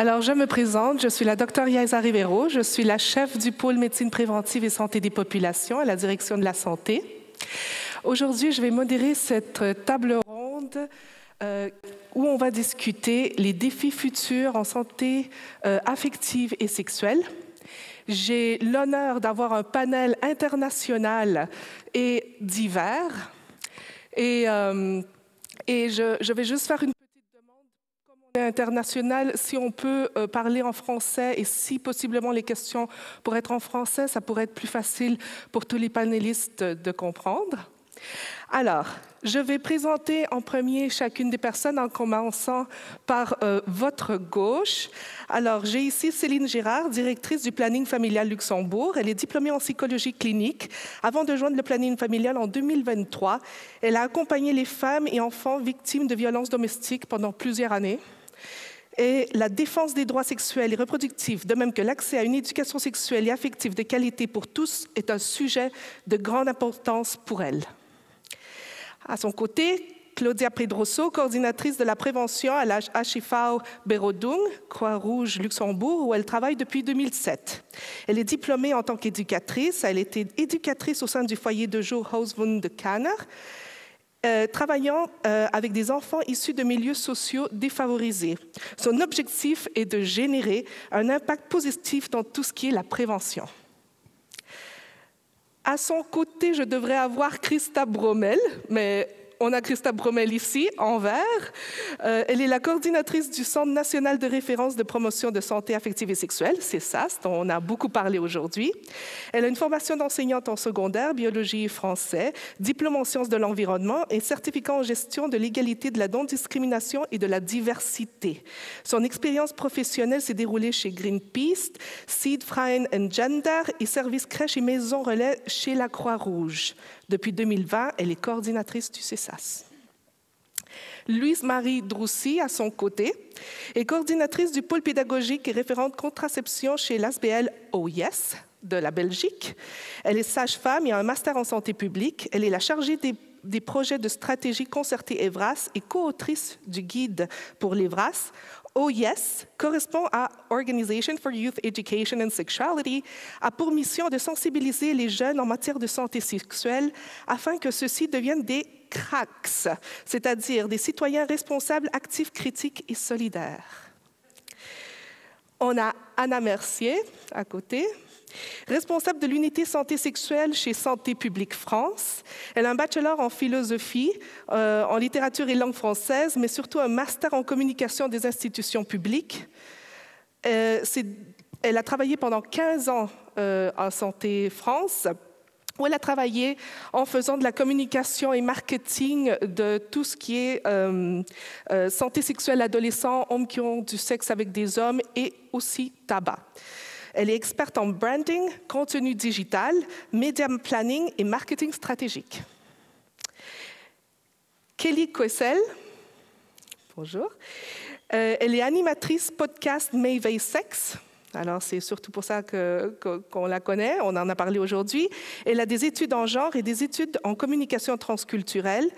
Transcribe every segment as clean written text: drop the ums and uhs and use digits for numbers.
Alors, je me présente, je suis la Dr Yaisa Rivero, je suis la chef du pôle médecine préventive et santé des populations à la direction de la santé. Aujourd'hui, je vais modérer cette table ronde où on va discuter les défis futurs en santé affective et sexuelle. J'ai l'honneur d'avoir un panel international et divers. Et je vais juste faire une petite demande, comme on est international, si on peut parler en français et si possiblement les questions pourraient être en français, ça pourrait être plus facile pour tous les panélistes de comprendre. Alors, je vais présenter en premier chacune des personnes en commençant par votre gauche. Alors, j'ai ici Céline Girard, directrice du planning familial Luxembourg. Elle est diplômée en psychologie clinique. Avant de joindre le planning familial en 2023, elle a accompagné les femmes et enfants victimes de violences domestiques pendant plusieurs années. Et la défense des droits sexuels et reproductifs, de même que l'accès à une éducation sexuelle et affective de qualité pour tous, est un sujet de grande importance pour elle. À son côté, Claudia Pedroso, coordinatrice de la prévention à la HIVAO Berodung, Croix-Rouge Luxembourg, où elle travaille depuis 2007. Elle est diplômée en tant qu'éducatrice. Elle était éducatrice au sein du foyer de jour Hauswund de Kanner, travaillant avec des enfants issus de milieux sociaux défavorisés. Son objectif est de générer un impact positif dans tout ce qui est la prévention. À son côté, je devrais avoir Christa Bromel, mais on a Christa Bromel ici, en vert. Elle est la coordinatrice du Centre national de référence de promotion de santé affective et sexuelle, c'est CESAS, dont on a beaucoup parlé aujourd'hui. Elle a une formation d'enseignante en secondaire, biologie et français, diplôme en sciences de l'environnement et certificat en gestion de l'égalité, de la non-discrimination et de la diversité. Son expérience professionnelle s'est déroulée chez Greenpeace, Seed, Freien and Gender et services crèche et maison relais chez la Croix-Rouge. Depuis 2020, elle est coordinatrice du CESAS. Louise-Marie Droussy, à son côté, est coordinatrice du pôle pédagogique et référente contraception chez l'ASBL OIS de la Belgique. Elle est sage-femme et a un master en santé publique. Elle est la chargée des projets de stratégie concertée EVRAS et co-autrice du guide pour l'EVRAS. OIS correspond à Organization for Youth Education and Sexuality, a pour mission de sensibiliser les jeunes en matière de santé sexuelle afin que ceux-ci deviennent des CRACS, c'est-à-dire des citoyens responsables, actifs, critiques et solidaires. On a Anna Mercier à côté, responsable de l'unité santé sexuelle chez Santé publique France. Elle a un bachelor en philosophie, en littérature et langue française, mais surtout un master en communication des institutions publiques. Elle a travaillé pendant 15 ans en Santé France, où elle a travaillé en faisant de la communication et marketing de tout ce qui est santé sexuelle adolescent, hommes qui ont du sexe avec des hommes et aussi tabac. Elle est experte en branding, contenu digital, media planning et marketing stratégique. Kelly Koessel, bonjour. Elle est animatrice podcast Mayvey Sex. Alors, c'est surtout pour ça qu'on la connaît, on en a parlé aujourd'hui. Elle a des études en genre et des études en communication transculturelle.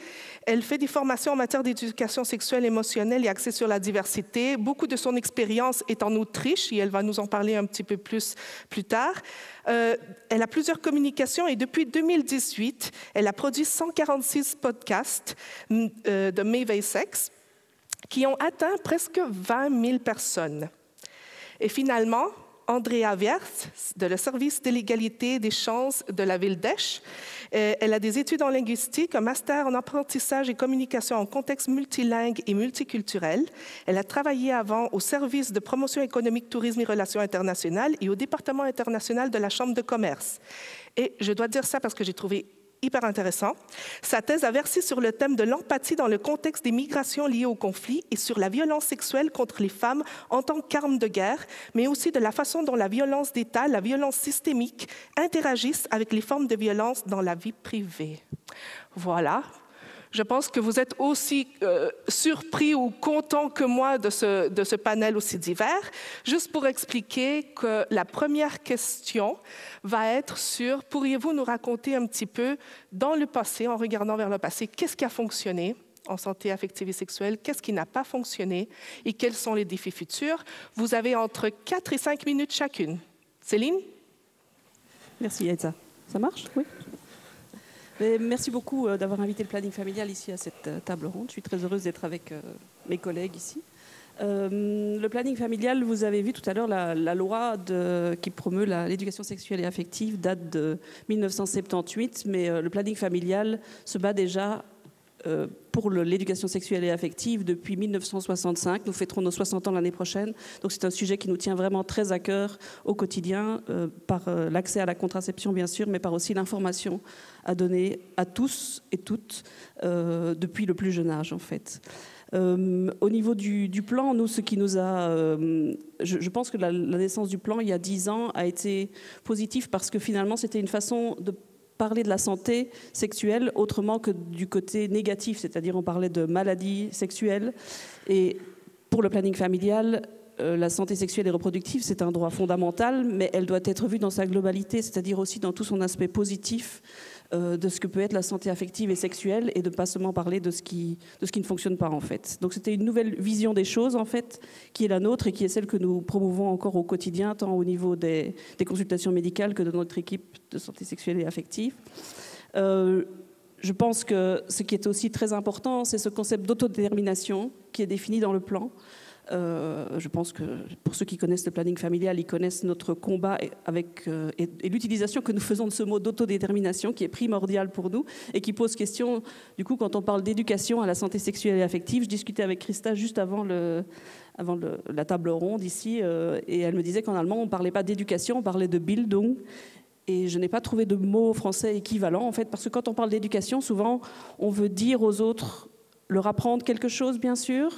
Elle fait des formations en matière d'éducation sexuelle, émotionnelle et axée sur la diversité. Beaucoup de son expérience est en Autriche et elle va nous en parler un petit peu plus tard. Elle a plusieurs communications et depuis 2018, elle a produit 146 podcasts de Mayvey Sex qui ont atteint presque 20 000 personnes. Et finalement, Andrea Wiertz, de le service de l'égalité des chances de la ville d'Esch. Elle a des études en linguistique, un master en apprentissage et communication en contexte multilingue et multiculturel. Elle a travaillé avant au service de promotion économique, tourisme et relations internationales et au département international de la Chambre de commerce. Et je dois dire ça parce que j'ai trouvé hyper intéressant. Sa thèse a versé sur le thème de l'empathie dans le contexte des migrations liées au conflit et sur la violence sexuelle contre les femmes en tant qu'arme de guerre, mais aussi de la façon dont la violence d'État, la violence systémique interagissent avec les formes de violence dans la vie privée. Voilà. Je pense que vous êtes aussi surpris ou contents que moi de ce panel aussi divers. Juste pour expliquer que la première question va être sur, pourriez-vous nous raconter un petit peu dans le passé, en regardant vers le passé, qu'est-ce qui a fonctionné en santé affective et sexuelle, qu'est-ce qui n'a pas fonctionné et quels sont les défis futurs. Vous avez entre 4 et 5 minutes chacune. Céline? Merci Yaïza. Ça marche? Oui. Et merci beaucoup d'avoir invité le planning familial ici à cette table ronde. Je suis très heureuse d'être avec mes collègues ici. Le planning familial, vous avez vu tout à l'heure, la loi qui promeut l'éducation sexuelle et affective date de 1978, mais le planning familial se bat déjà pour l'éducation sexuelle et affective depuis 1965. Nous fêterons nos 60 ans l'année prochaine. Donc c'est un sujet qui nous tient vraiment très à cœur au quotidien, par l'accès à la contraception bien sûr, mais par aussi l'information à donner à tous et toutes depuis le plus jeune âge en fait. Au niveau du plan, nous, ce qui nous a... je pense que la naissance du plan, il y a 10 ans, a été positif parce que finalement, c'était une façon de parler de la santé sexuelle autrement que du côté négatif, c'est-à-dire on parlait de maladies sexuelles. Et pour le planning familial, la santé sexuelle et reproductive, c'est un droit fondamental, mais elle doit être vue dans sa globalité, c'est-à-dire aussi dans tout son aspect positif de ce que peut être la santé affective et sexuelle et de ne pas seulement parler de ce qui ne fonctionne pas en fait. Donc c'était une nouvelle vision des choses en fait qui est la nôtre et qui est celle que nous promouvons encore au quotidien, tant au niveau des consultations médicales que de notre équipe de santé sexuelle et affective. Je pense que ce qui est aussi très important, c'est ce concept d'autodétermination qui est défini dans le plan. Je pense que pour ceux qui connaissent le planning familial, ils connaissent notre combat et l'utilisation que nous faisons de ce mot d'autodétermination qui est primordial pour nous et qui pose question, du coup, quand on parle d'éducation à la santé sexuelle et affective. Je discutais avec Christa juste avant la table ronde ici et elle me disait qu'en allemand, on ne parlait pas d'éducation, on parlait de Bildung. Et je n'ai pas trouvé de mot français équivalent, en fait, parce que quand on parle d'éducation, souvent, on veut dire aux autres, leur apprendre quelque chose, bien sûr,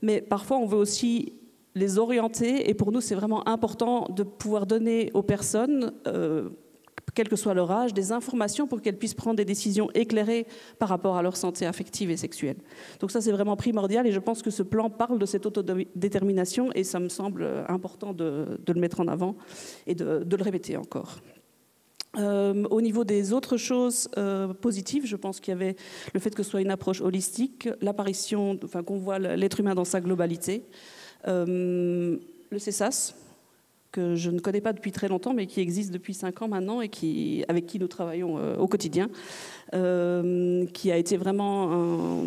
mais parfois, on veut aussi les orienter. Et pour nous, c'est vraiment important de pouvoir donner aux personnes, quel que soit leur âge, des informations pour qu'elles puissent prendre des décisions éclairées par rapport à leur santé affective et sexuelle. Donc ça, c'est vraiment primordial. Et je pense que ce plan parle de cette autodétermination. Et ça me semble important de le mettre en avant et de le répéter encore. Au niveau des autres choses positives, je pense qu'il y avait le fait que ce soit une approche holistique, l'apparition, enfin qu'on voit l'être humain dans sa globalité, le CESAS, que je ne connais pas depuis très longtemps, mais qui existe depuis 5 ans maintenant et avec qui nous travaillons au quotidien, qui a été vraiment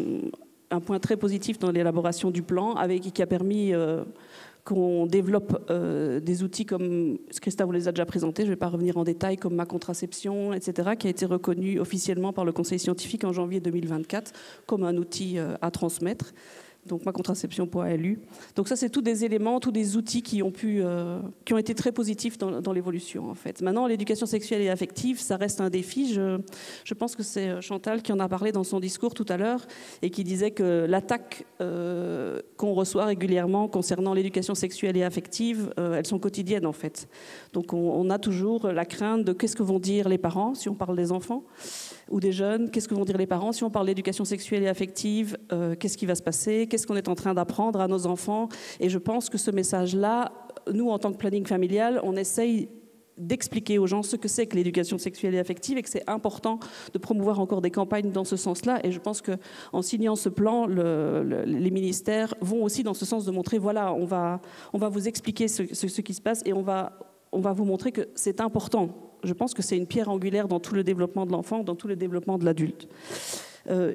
un point très positif dans l'élaboration du plan, qui a permis qu'on développe des outils comme, Christa vous les a déjà présentés, je ne vais pas revenir en détail, comme ma contraception, etc., qui a été reconnu officiellement par le Conseil scientifique en janvier 2024 comme un outil à transmettre. Donc ma contraception.lu. Donc ça, c'est tous des éléments, tous des outils qui ont été très positifs dans l'évolution en fait. Maintenant, l'éducation sexuelle et affective, ça reste un défi. Je pense que c'est Chantal qui en a parlé dans son discours tout à l'heure et qui disait que l'attaque qu'on reçoit régulièrement concernant l'éducation sexuelle et affective, elles sont quotidiennes en fait. Donc on a toujours la crainte de qu'est-ce que vont dire les parents si on parle des enfants ou des jeunes, qu'est-ce que vont dire les parents si on parle d'éducation sexuelle et affective, qu'est-ce qui va se passer, qu'est-ce qu'on est en train d'apprendre à nos enfants. Et je pense que ce message-là, nous, en tant que planning familial, on essaye d'expliquer aux gens ce que c'est que l'éducation sexuelle et affective et que c'est important de promouvoir encore des campagnes dans ce sens-là. Et je pense qu'en signant ce plan, les ministères vont aussi dans ce sens de montrer, voilà, on va vous expliquer ce qui se passe et on va vous montrer que c'est important. Je pense que c'est une pierre angulaire dans tout le développement de l'enfant, dans tout le développement de l'adulte.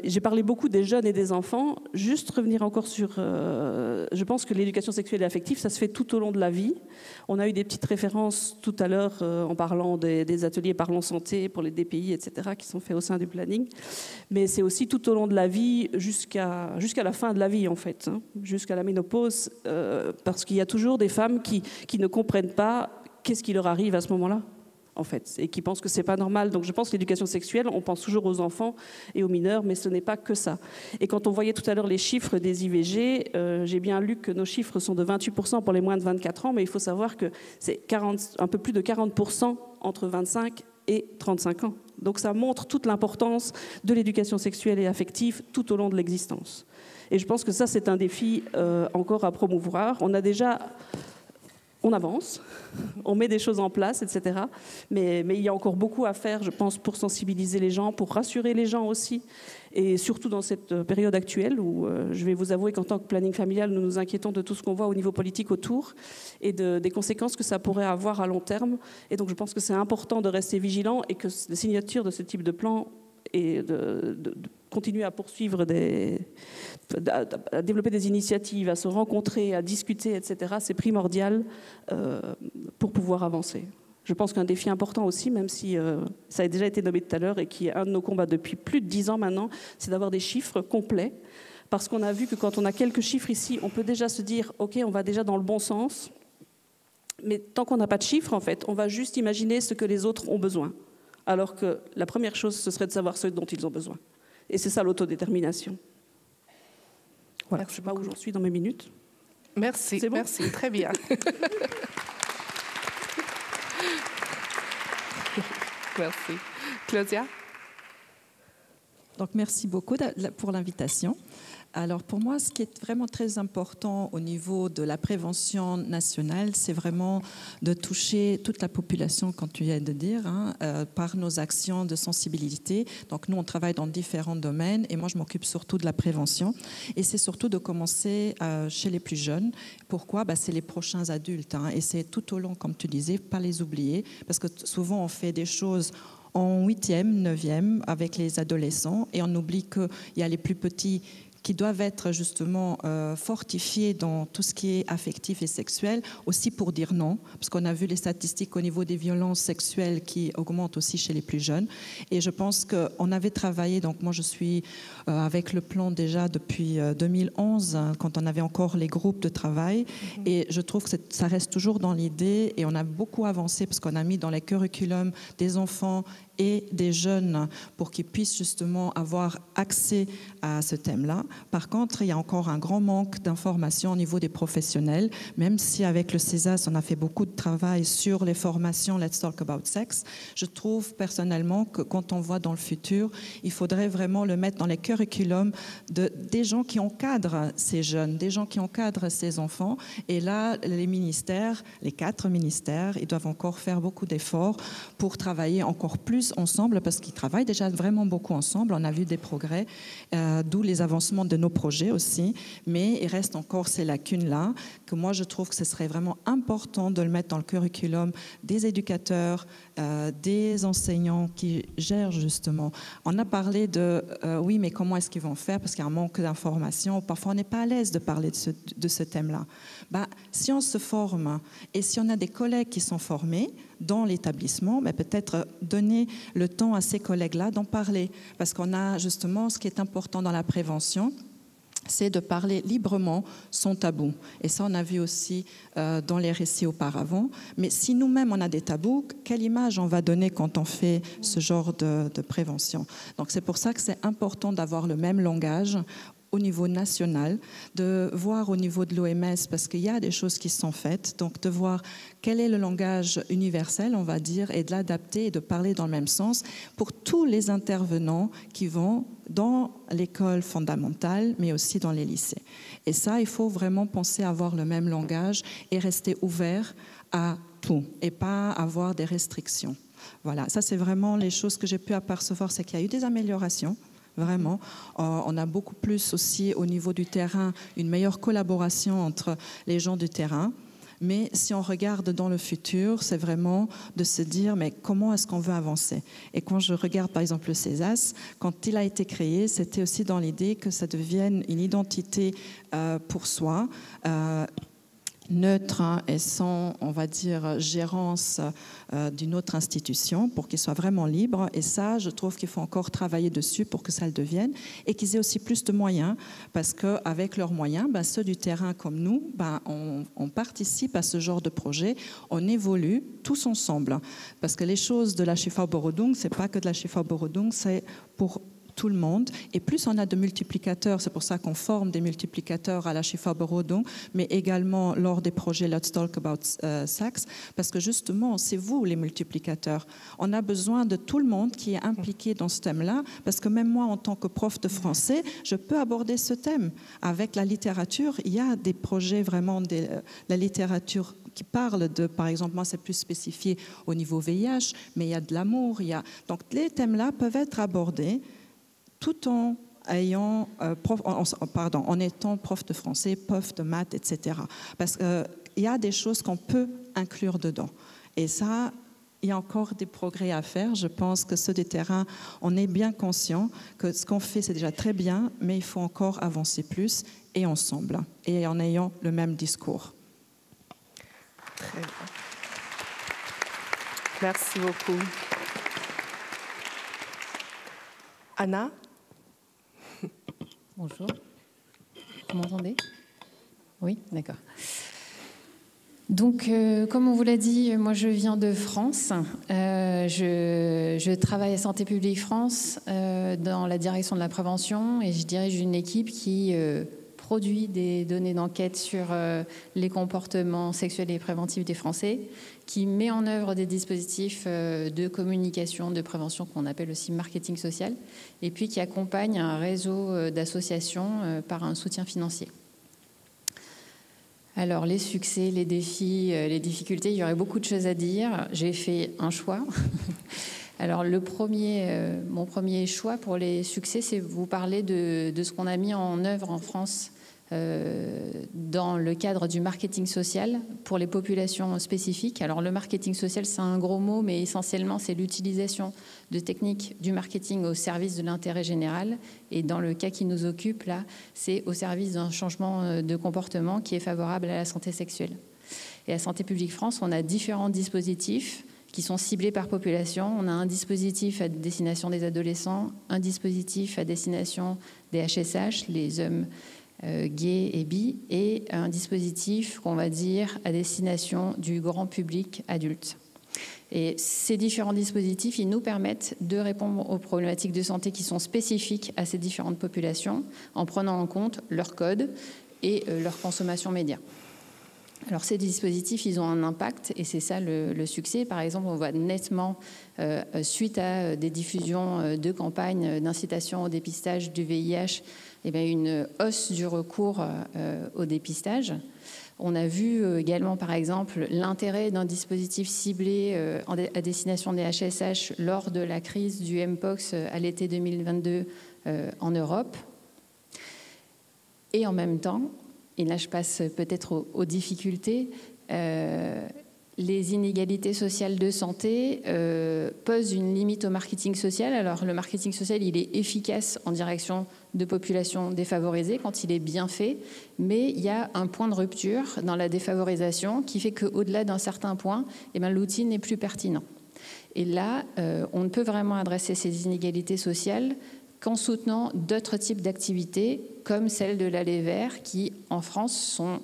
J'ai parlé beaucoup des jeunes et des enfants. Juste revenir encore sur... je pense que l'éducation sexuelle et affective, ça se fait tout au long de la vie. On a eu des petites références tout à l'heure en parlant des ateliers Parlons Santé pour les DPI, etc., qui sont faits au sein du planning. Mais c'est aussi tout au long de la vie jusqu'à la fin de la vie, en fait, hein, jusqu'à la ménopause, parce qu'il y a toujours des femmes qui ne comprennent pas qu'est-ce qui leur arrive à ce moment-là, en fait, et qui pensent que c'est pas normal. Donc je pense que l'éducation sexuelle, on pense toujours aux enfants et aux mineurs, mais ce n'est pas que ça. Et quand on voyait tout à l'heure les chiffres des IVG, j'ai bien lu que nos chiffres sont de 28% pour les moins de 24 ans, mais il faut savoir que c'est un peu plus de 40% entre 25 et 35 ans. Donc ça montre toute l'importance de l'éducation sexuelle et affective tout au long de l'existence. Et je pense que ça, c'est un défi encore à promouvoir. On a déjà on avance, on met des choses en place, etc. Mais il y a encore beaucoup à faire, je pense, pour sensibiliser les gens, pour rassurer les gens aussi. Et surtout dans cette période actuelle où je vais vous avouer qu'en tant que planning familial, nous nous inquiétons de tout ce qu'on voit au niveau politique autour et des conséquences que ça pourrait avoir à long terme. Et donc je pense que c'est important de rester vigilant et que les signatures de ce type de plan et de continuer à poursuivre à développer des initiatives, à se rencontrer, à discuter, etc., c'est primordial pour pouvoir avancer. Je pense qu'un défi important aussi, même si ça a déjà été nommé tout à l'heure et qui est un de nos combats depuis plus de 10 ans maintenant, c'est d'avoir des chiffres complets. Parce qu'on a vu que quand on a quelques chiffres ici, on peut déjà se dire « ok, on va déjà dans le bon sens ». Mais tant qu'on n'a pas de chiffres, en fait, on va juste imaginer ce que les autres ont besoin. Alors que la première chose, ce serait de savoir ce dont ils ont besoin. Et c'est ça l'autodétermination. Voilà, je ne sais pas où j'en suis dans mes minutes. Merci, bon, merci, très bien. Merci. Claudia? Donc, merci beaucoup pour l'invitation. Alors, pour moi, ce qui est vraiment très important au niveau de la prévention nationale, c'est vraiment de toucher toute la population, comme tu viens de dire, par nos actions de sensibilité. Donc, nous, on travaille dans différents domaines et moi, je m'occupe surtout de la prévention. Et c'est surtout de commencer chez les plus jeunes. Pourquoi? C'est les prochains adultes. Et c'est tout au long, comme tu disais, pas les oublier. Parce que souvent, on fait des choses en 8e, 9e avec les adolescents et on oublie qu'il y a les plus petits qui doivent être justement fortifiés dans tout ce qui est affectif et sexuel, aussi pour dire non, parce qu'on a vu les statistiques au niveau des violences sexuelles qui augmentent aussi chez les plus jeunes. Et je pense qu'on avait travaillé, donc moi je suis avec le plan déjà depuis 2011, quand on avait encore les groupes de travail, et je trouve que ça reste toujours dans l'idée, et on a beaucoup avancé, parce qu'on a mis dans les curriculums des enfants et des jeunes pour qu'ils puissent justement avoir accès à ce thème-là. Par contre, il y a encore un grand manque d'informations au niveau des professionnels, même si avec le CESAS, on a fait beaucoup de travail sur les formations Let's Talk About Sex. Je trouve personnellement que quand on voit dans le futur, il faudrait vraiment le mettre dans les curriculums des gens qui encadrent ces jeunes, des gens qui encadrent ces enfants. Et là, les ministères, les 4 ministères, ils doivent encore faire beaucoup d'efforts pour travailler encore plus ensemble, parce qu'ils travaillent déjà vraiment beaucoup ensemble. On a vu des progrès, d'où les avancements de nos projets aussi, mais il reste encore ces lacunes-là, que moi je trouve que ce serait vraiment important de le mettre dans le curriculum des éducateurs, des enseignants qui gèrent justement. On a parlé de, oui, mais comment est-ce qu'ils vont faire, parce qu'il y a un manque d'informations, parfois on n'est pas à l'aise de parler de ce thème-là. Si on se forme et si on a des collègues qui sont formés dans l'établissement, peut-être donner le temps à ces collègues-là d'en parler. Parce qu'on a justement, ce qui est important dans la prévention, c'est de parler librement sans tabou. Et ça, on a vu aussi dans les récits auparavant. Mais si nous-mêmes, on a des tabous, quelle image on va donner quand on fait ce genre de prévention? Donc c'est pour ça que c'est important d'avoir le même langage au niveau national, de voir au niveau de l'OMS, parce qu'il y a des choses qui sont faites, donc de voir quel est le langage universel, on va dire, et de l'adapter et de parler dans le même sens pour tous les intervenants qui vont dans l'école fondamentale, mais aussi dans les lycées. Et ça, il faut vraiment penser à avoir le même langage et rester ouvert à tout, et pas avoir des restrictions. Voilà, ça c'est vraiment les choses que j'ai pu apercevoir, c'est qu'il y a eu des améliorations. Vraiment, on a beaucoup plus aussi au niveau du terrain, une meilleure collaboration entre les gens du terrain. Mais si on regarde dans le futur, c'est vraiment de se dire, mais comment est-ce qu'on veut avancer? Et quand je regarde par exemple le CESAS, quand il a été créé, c'était aussi dans l'idée que ça devienne une identité pour soi, neutre et sans, on va dire, gérance d'une autre institution pour qu'il soit vraiment libre. Et ça, je trouve qu'il faut encore travailler dessus pour que ça le devienne et qu'ils aient aussi plus de moyens parce qu'avec leurs moyens, ceux du terrain comme nous, on participe à ce genre de projet, on évolue tous ensemble. Parce que les choses de la Schiffau-Borodung, c'est pas que de la Schiffau-Borodung, c'est pour tout le monde. Et plus on a de multiplicateurs, c'est pour ça qu'on forme des multiplicateurs à la Schiffau-Borodung, mais également lors des projets Let's Talk About Sex, parce que justement, c'est vous les multiplicateurs. On a besoin de tout le monde qui est impliqué dans ce thème-là, parce que même moi, en tant que prof de français, je peux aborder ce thème. Avec la littérature, il y a des projets vraiment, la littérature qui parlent de, par exemple, moi c'est plus spécifié au niveau VIH, mais il y a de l'amour, donc les thèmes-là peuvent être abordés tout en ayant, en étant prof de français, prof de maths, etc. Parce qu'il y a des choses qu'on peut inclure dedans. Et ça, il y a encore des progrès à faire. Je pense que ceux du terrain, on est bien conscient que ce qu'on fait, c'est déjà très bien, mais il faut encore avancer plus et ensemble, et en ayant le même discours. Très bien. Merci beaucoup. Anna? Bonjour. Vous m'entendez? Oui, d'accord. Donc, comme on vous l'a dit, moi je viens de France. Je travaille à Santé publique France dans la direction de la prévention et je dirige une équipe qui produit des données d'enquête sur les comportements sexuels et préventifs des Français, qui met en œuvre des dispositifs de communication, de prévention qu'on appelle aussi marketing social, et puis qui accompagne un réseau d'associations par un soutien financier. Alors, les succès, les défis, les difficultés, il y aurait beaucoup de choses à dire. J'ai fait un choix. Alors, mon premier choix pour les succès, c'est vous parler de ce qu'on a mis en œuvre en France dans le cadre du marketing social pour les populations spécifiques. Alors, le marketing social, c'est un gros mot, mais essentiellement, c'est l'utilisation de techniques du marketing au service de l'intérêt général. Et dans le cas qui nous occupe, là, c'est au service d'un changement de comportement qui est favorable à la santé sexuelle. Et à Santé publique France, on a différents dispositifs qui sont ciblés par population. On a un dispositif à destination des adolescents, un dispositif à destination des HSH, les hommes gays et bi, et un dispositif qu'on va dire à destination du grand public adulte. Et ces différents dispositifs, ils nous permettent de répondre aux problématiques de santé qui sont spécifiques à ces différentes populations en prenant en compte leur code et leur consommation média. Alors ces dispositifs, ils ont un impact et c'est ça le succès. Par exemple, on voit nettement, suite à des diffusions de campagnes d'incitation au dépistage du VIH, une hausse du recours au dépistage. On a vu également, par exemple, l'intérêt d'un dispositif ciblé à destination des HSH lors de la crise du Mpox à l'été 2022 en Europe. Et en même temps, et là je passe peut-être aux difficultés, les inégalités sociales de santé posent une limite au marketing social. Alors le marketing social, il est efficace en direction de populations défavorisées quand il est bien fait, mais il y a un point de rupture dans la défavorisation qui fait qu'au-delà d'un certain point, l'outil n'est plus pertinent. Et là, on ne peut vraiment adresser ces inégalités sociales qu'en soutenant d'autres types d'activités, comme celle de l'Aller Vert, qui, en France, sont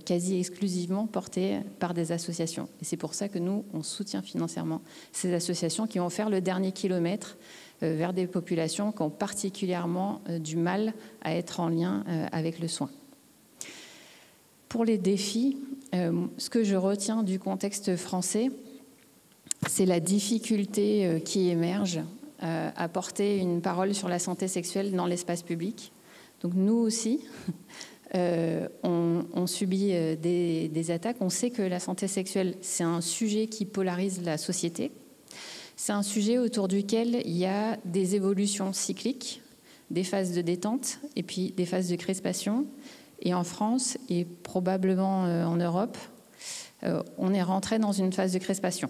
quasi exclusivement portées par des associations. Et c'est pour ça que nous, on soutient financièrement ces associations qui vont faire le dernier kilomètre vers des populations qui ont particulièrement du mal à être en lien avec le soin. Pour les défis, ce que je retiens du contexte français, c'est la difficulté qui émerge à porter une parole sur la santé sexuelle dans l'espace public. Donc nous aussi, on subit des attaques. On sait que la santé sexuelle, c'est un sujet qui polarise la société. C'est un sujet autour duquel il y a des évolutions cycliques, des phases de détente et puis des phases de crispation. Et en France, et probablement en Europe, on est rentré dans une phase de crispation.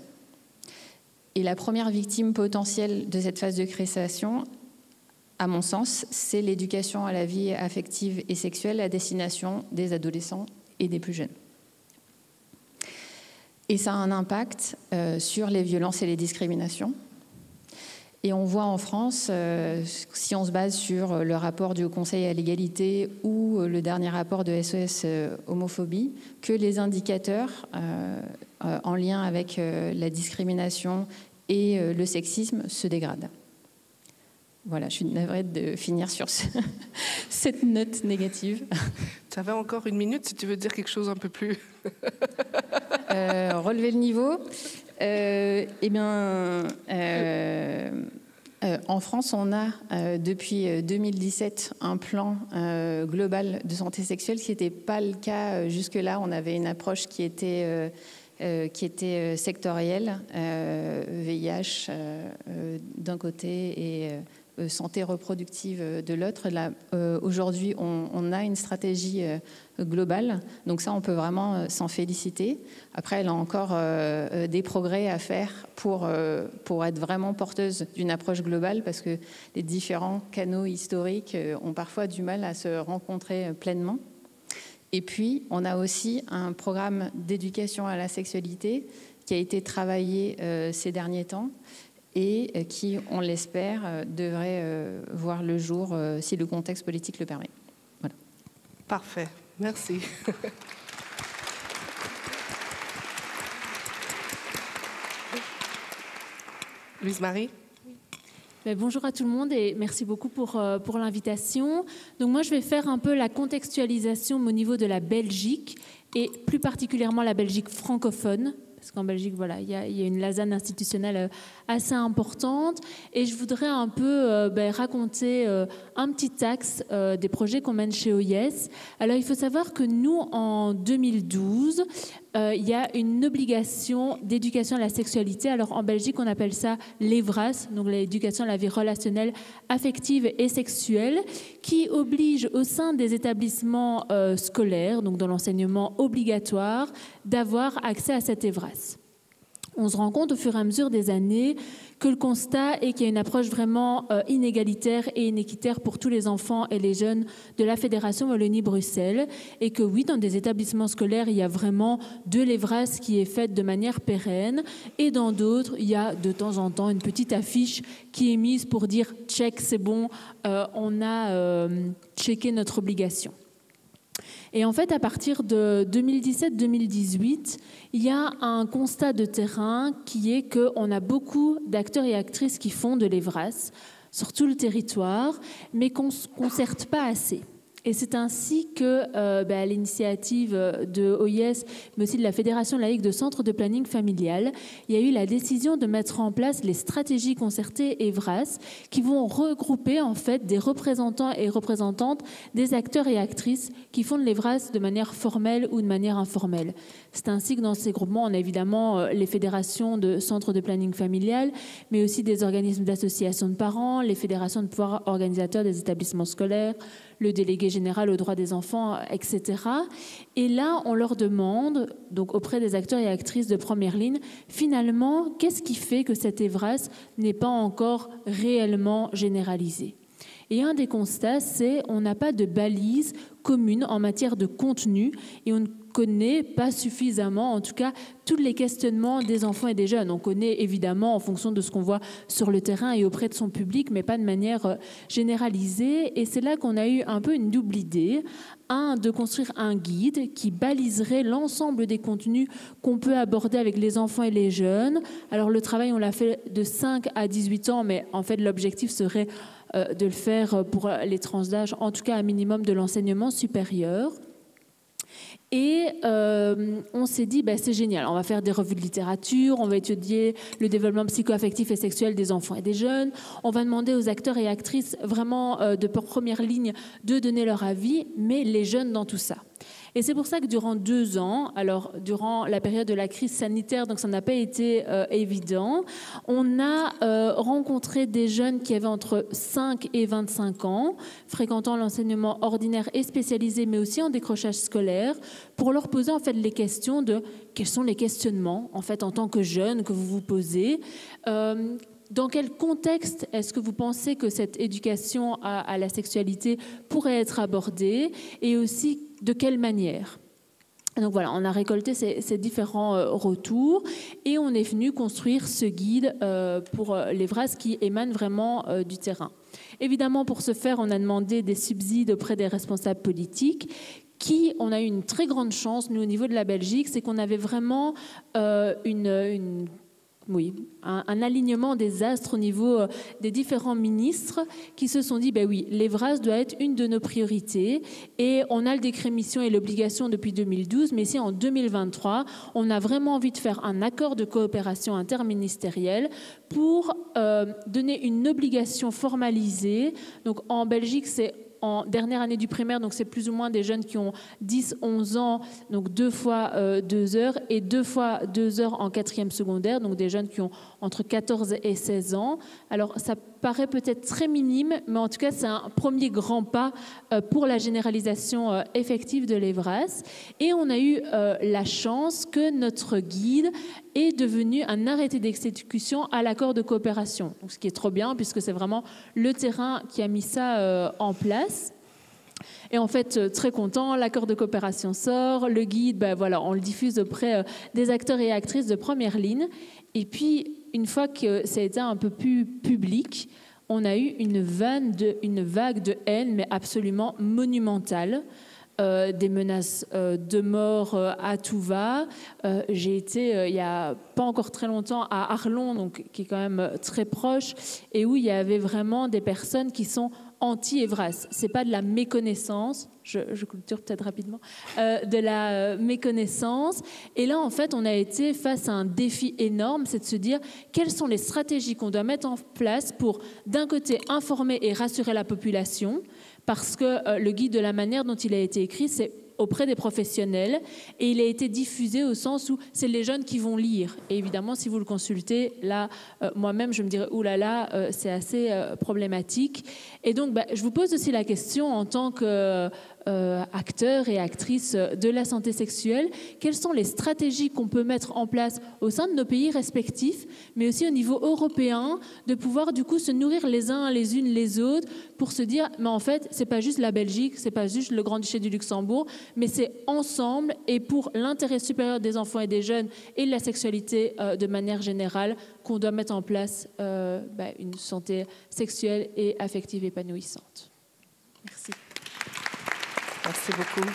Et la première victime potentielle de cette phase de crispation, à mon sens, c'est l'éducation à la vie affective et sexuelle à destination des adolescents et des plus jeunes. Et ça a un impact sur les violences et les discriminations. Et on voit en France, si on se base sur le rapport du Haut Conseil à l'égalité ou le dernier rapport de SOS Homophobie, que les indicateurs en lien avec la discrimination et le sexisme se dégradent. Voilà, je suis navrée de finir sur cette note négative. Tu avais encore 1 minute si tu veux dire quelque chose un peu plus... Relever le niveau. En France, on a depuis 2017 un plan global de santé sexuelle, ce qui n'était pas le cas jusque-là. On avait une approche qui était sectorielle, VIH d'un côté et santé reproductive de l'autre. Aujourd'hui, on a une stratégie globale, donc ça, on peut vraiment s'en féliciter. Après, elle a encore des progrès à faire pour être vraiment porteuse d'une approche globale, parce que les différents canaux historiques ont parfois du mal à se rencontrer pleinement. Et puis, on a aussi un programme d'éducation à la sexualité qui a été travaillé ces derniers temps, et qui, on l'espère, devrait voir le jour si le contexte politique le permet. Voilà. Parfait. Merci. Louise-Marie? Bonjour à tout le monde et merci beaucoup pour l'invitation. Donc moi, je vais faire un peu la contextualisation au niveau de la Belgique et plus particulièrement la Belgique francophone. Parce qu'en Belgique, voilà, il y a une lasagne institutionnelle assez importante. Et je voudrais un peu raconter un petit axe des projets qu'on mène chez OIS. Alors, il faut savoir que nous, en 2012, il y a une obligation d'éducation à la sexualité. Alors, en Belgique, on appelle ça l'EVRAS, donc l'éducation à la vie relationnelle, affective et sexuelle, qui oblige au sein des établissements scolaires, donc dans l'enseignement obligatoire, d'avoir accès à cette EVRAS. On se rend compte au fur et à mesure des années que le constat est qu'il y a une approche vraiment inégalitaire et inéquitaire pour tous les enfants et les jeunes de la Fédération Wallonie-Bruxelles, et que oui, dans des établissements scolaires, il y a vraiment de l'EVRAS qui est faite de manière pérenne, et dans d'autres, il y a de temps en temps une petite affiche qui est mise pour dire « check, c'est bon, on a checké notre obligation ». Et en fait, à partir de 2017-2018, il y a un constat de terrain qui est qu'on a beaucoup d'acteurs et actrices qui font de l'EVRAS sur tout le territoire, mais qu'on ne se concerte pas assez. Et c'est ainsi que, à l'initiative de OIS, mais aussi de la Fédération laïque de centres de planning familial, il y a eu la décision de mettre en place les stratégies concertées EVRAS, qui vont regrouper en fait des représentants et représentantes des acteurs et actrices qui font de l'EVRAS de manière formelle ou de manière informelle. C'est ainsi que dans ces groupements, on a évidemment les fédérations de centres de planning familial, mais aussi des organismes d'association de parents, les fédérations de pouvoirs organisateurs des établissements scolaires, le délégué général aux droits des enfants, etc. Et là, on leur demande, donc auprès des acteurs et actrices de première ligne, finalement, qu'est-ce qui fait que cette EVRAS n'est pas encore réellement généralisée ? Et un des constats, c'est qu'on n'a pas de balise commune en matière de contenu et on ne connaît pas suffisamment, en tout cas, tous les questionnements des enfants et des jeunes. On connaît évidemment en fonction de ce qu'on voit sur le terrain et auprès de son public, mais pas de manière généralisée. Et c'est là qu'on a eu un peu une double idée. De construire un guide qui baliserait l'ensemble des contenus qu'on peut aborder avec les enfants et les jeunes. Alors le travail, on l'a fait de 5 à 18 ans, mais en fait l'objectif serait de le faire pour les tranches d'âge, en tout cas un minimum de l'enseignement supérieur. Et on s'est dit, c'est génial, on va faire des revues de littérature, on va étudier le développement psycho-affectif et sexuel des enfants et des jeunes, on va demander aux acteurs et actrices vraiment de première ligne de donner leur avis, mais les jeunes dans tout ça. Et c'est pour ça que durant 2 ans, alors durant la période de la crise sanitaire, donc ça n'a pas été évident, on a rencontré des jeunes qui avaient entre 5 et 25 ans, fréquentant l'enseignement ordinaire et spécialisé, mais aussi en décrochage scolaire, pour leur poser en fait les questions de quels sont les questionnements en fait en tant que jeune que vous vous posez. Dans quel contexte est-ce que vous pensez que cette éducation à la sexualité pourrait être abordée et aussi de quelle manière ? Donc voilà, on a récolté ces différents retours et on est venu construire ce guide pour l'EVRAS qui émane vraiment du terrain. Évidemment, pour ce faire, on a demandé des subsides auprès des responsables politiques on a eu une très grande chance, nous, au niveau de la Belgique, c'est qu'on avait vraiment une oui, un alignement des astres au niveau des différents ministres qui se sont dit, ben oui, l'EVRAS doit être une de nos priorités et on a le décret mission et l'obligation depuis 2012, mais ici en 2023, on a vraiment envie de faire un accord de coopération interministérielle pour donner une obligation formalisée. Donc en Belgique, c'est en dernière année du primaire, donc c'est plus ou moins des jeunes qui ont 10-11 ans, donc 2 fois 2 heures, et 2 fois 2 heures en 4e secondaire, donc des jeunes qui ont entre 14 et 16 ans. Alors ça paraît peut-être très minime, mais en tout cas c'est un premier grand pas pour la généralisation effective de l'EVRAS. Et on a eu la chance que notre guide est devenu un arrêté d'exécution à l'accord de coopération. Donc, ce qui est trop bien, puisque c'est vraiment le terrain qui a mis ça en place. Et en fait, très content, l'accord de coopération sort, le guide, ben voilà, on le diffuse auprès des acteurs et actrices de première ligne. Et puis, une fois que ça a été un peu plus public, on a eu une vague de haine, mais absolument monumentale. Des menaces de mort à tout va. J'ai été, il n'y a pas encore très longtemps, à Arlon, donc, qui est quand même très proche, et où il y avait vraiment des personnes qui sont anti-EVRAS. Ce n'est pas de la méconnaissance, je clôture peut-être rapidement, de la méconnaissance. Et là, en fait, on a été face à un défi énorme, c'est de se dire quelles sont les stratégies qu'on doit mettre en place pour, d'un côté, informer et rassurer la population, parce que le guide, de la manière dont il a été écrit, c'est auprès des professionnels et il a été diffusé au sens où c'est les jeunes qui vont lire. Et évidemment, si vous le consultez, là, moi-même, je me dirais, oulala, c'est assez problématique. Et donc, je vous pose aussi la question en tant que acteurs et actrices de la santé sexuelle, quelles sont les stratégies qu'on peut mettre en place au sein de nos pays respectifs, mais aussi au niveau européen, de pouvoir du coup se nourrir les uns les unes les autres pour se dire, mais en fait, c'est pas juste la Belgique, c'est pas juste le Grand-Duché du Luxembourg, mais c'est ensemble et pour l'intérêt supérieur des enfants et des jeunes et de la sexualité de manière générale qu'on doit mettre en place une santé sexuelle et affective épanouissante. Merci. Merci beaucoup.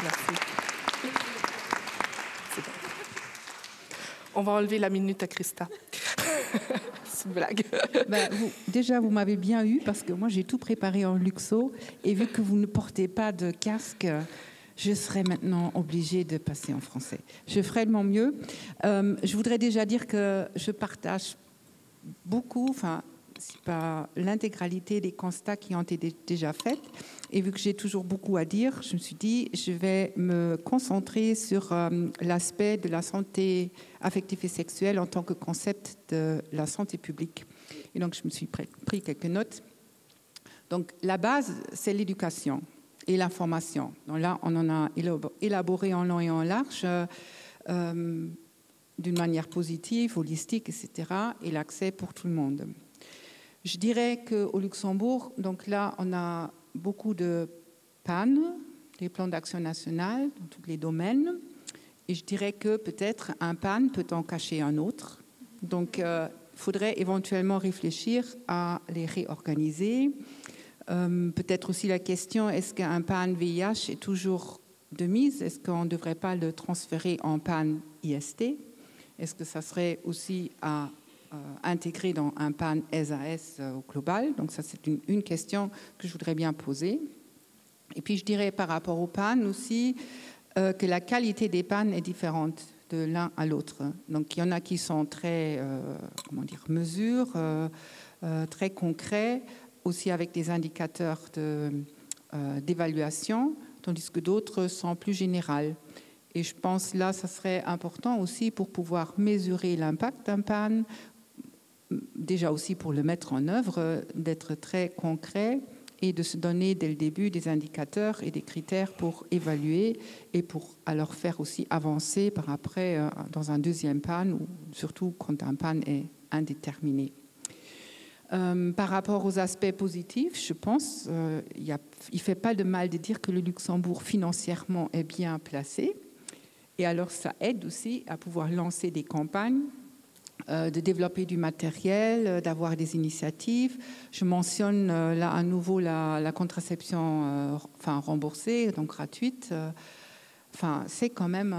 Merci. On va enlever la minute à Christa. C'est une blague. Vous m'avez bien eu parce que moi, j'ai tout préparé en luxo. Et vu que vous ne portez pas de casque, je serai maintenant obligée de passer en français. Je ferai de mon mieux. Je voudrais déjà dire que je partage beaucoup, c'est pas l'intégralité des constats qui ont été déjà faits. Et vu que j'ai toujours beaucoup à dire, je me suis dit, je vais me concentrer sur l'aspect de la santé affective et sexuelle en tant que concept de la santé publique. Et donc, je me suis pris quelques notes. Donc, la base, c'est l'éducation et l'information. Donc là, on en a élaboré en long et en large, d'une manière positive, holistique, etc. Et l'accès pour tout le monde. Je dirais qu'au Luxembourg, donc là, on a beaucoup de PAN, des plans d'action nationale dans tous les domaines. Et je dirais que peut-être un PAN peut en cacher un autre. Donc, il faudrait éventuellement réfléchir à les réorganiser. Peut-être aussi la question, est-ce qu'un PAN VIH est toujours de mise? Est-ce qu'on ne devrait pas le transférer en PAN IST? Est-ce que ça serait aussi à intégré dans un PAN SAS au global? Donc ça, c'est une question que je voudrais bien poser. Et puis, je dirais par rapport au PAN aussi que la qualité des PAN est différente de l'un à l'autre. Donc, il y en a qui sont très, mesures, très concrets, aussi avec des indicateurs d'évaluation, tandis que d'autres sont plus générales. Et je pense là, ça serait important aussi pour pouvoir mesurer l'impact d'un PAN, déjà aussi pour le mettre en œuvre, d'être très concret et de se donner dès le début des indicateurs et des critères pour évaluer et pour alors faire aussi avancer par après dans un deuxième PAN ou surtout quand un PAN est indéterminé. Par rapport aux aspects positifs, je pense il ne fait pas de mal de dire que le Luxembourg financièrement est bien placé et alors ça aide aussi à pouvoir lancer des campagnes, de développer du matériel, d'avoir des initiatives. Je mentionne là à nouveau la contraception remboursée, donc gratuite. C'est quand même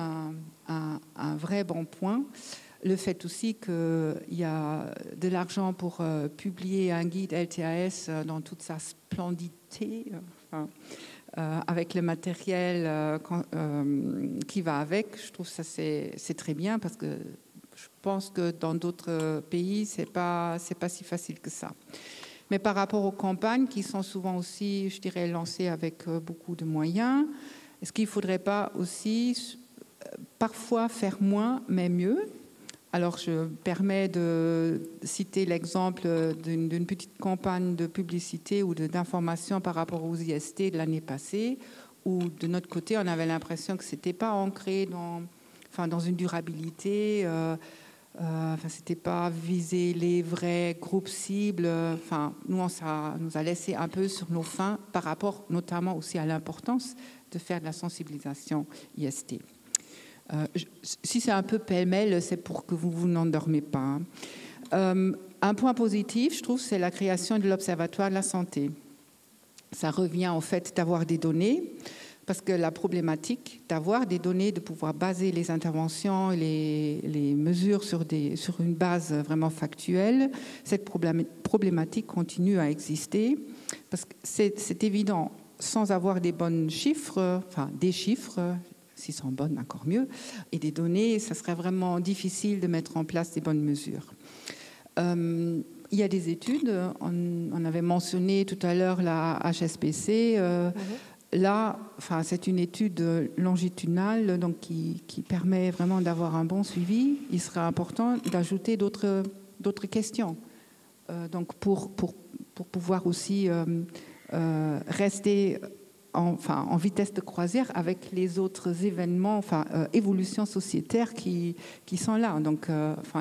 un vrai bon point. le fait aussi qu'il y a de l'argent pour publier un guide LTAS dans toute sa splendidité, avec le matériel qui va avec. Je trouve ça c'est très bien parce que je pense que dans d'autres pays, c'est pas si facile que ça. Mais par rapport aux campagnes qui sont souvent aussi, je dirais, lancées avec beaucoup de moyens, est-ce qu'il ne faudrait pas aussi parfois faire moins mais mieux? Alors, je me permets de citer l'exemple d'une petite campagne de publicité ou d'information par rapport aux IST de l'année passée, où de notre côté, on avait l'impression que ce n'était pas ancré dans une durabilité, ce n'était pas viser les vrais groupes cibles. Nous, ça nous a laissé un peu sur nos fins par rapport notamment aussi à l'importance de faire de la sensibilisation IST. Si c'est un peu pêle-mêle, c'est pour que vous vous n'endormez pas. Un point positif, je trouve, c'est la création de l'Observatoire de la santé. Ça revient en fait d'avoir des données, parce que la problématique d'avoir des données, de pouvoir baser les interventions et les mesures sur une base vraiment factuelle, cette problématique continue à exister, parce que c'est évident, sans avoir des bons chiffres, des chiffres, s'ils sont bonnes, encore mieux, et des données, ça serait vraiment difficile de mettre en place des bonnes mesures. Il y a des études, on avait mentionné tout à l'heure la HSBC. Là, c'est une étude longitudinale donc qui permet vraiment d'avoir un bon suivi. Il sera important d'ajouter d'autres questions. Donc pour pouvoir aussi rester en vitesse de croisière avec les autres événements, évolutions sociétaires qui sont là. Donc,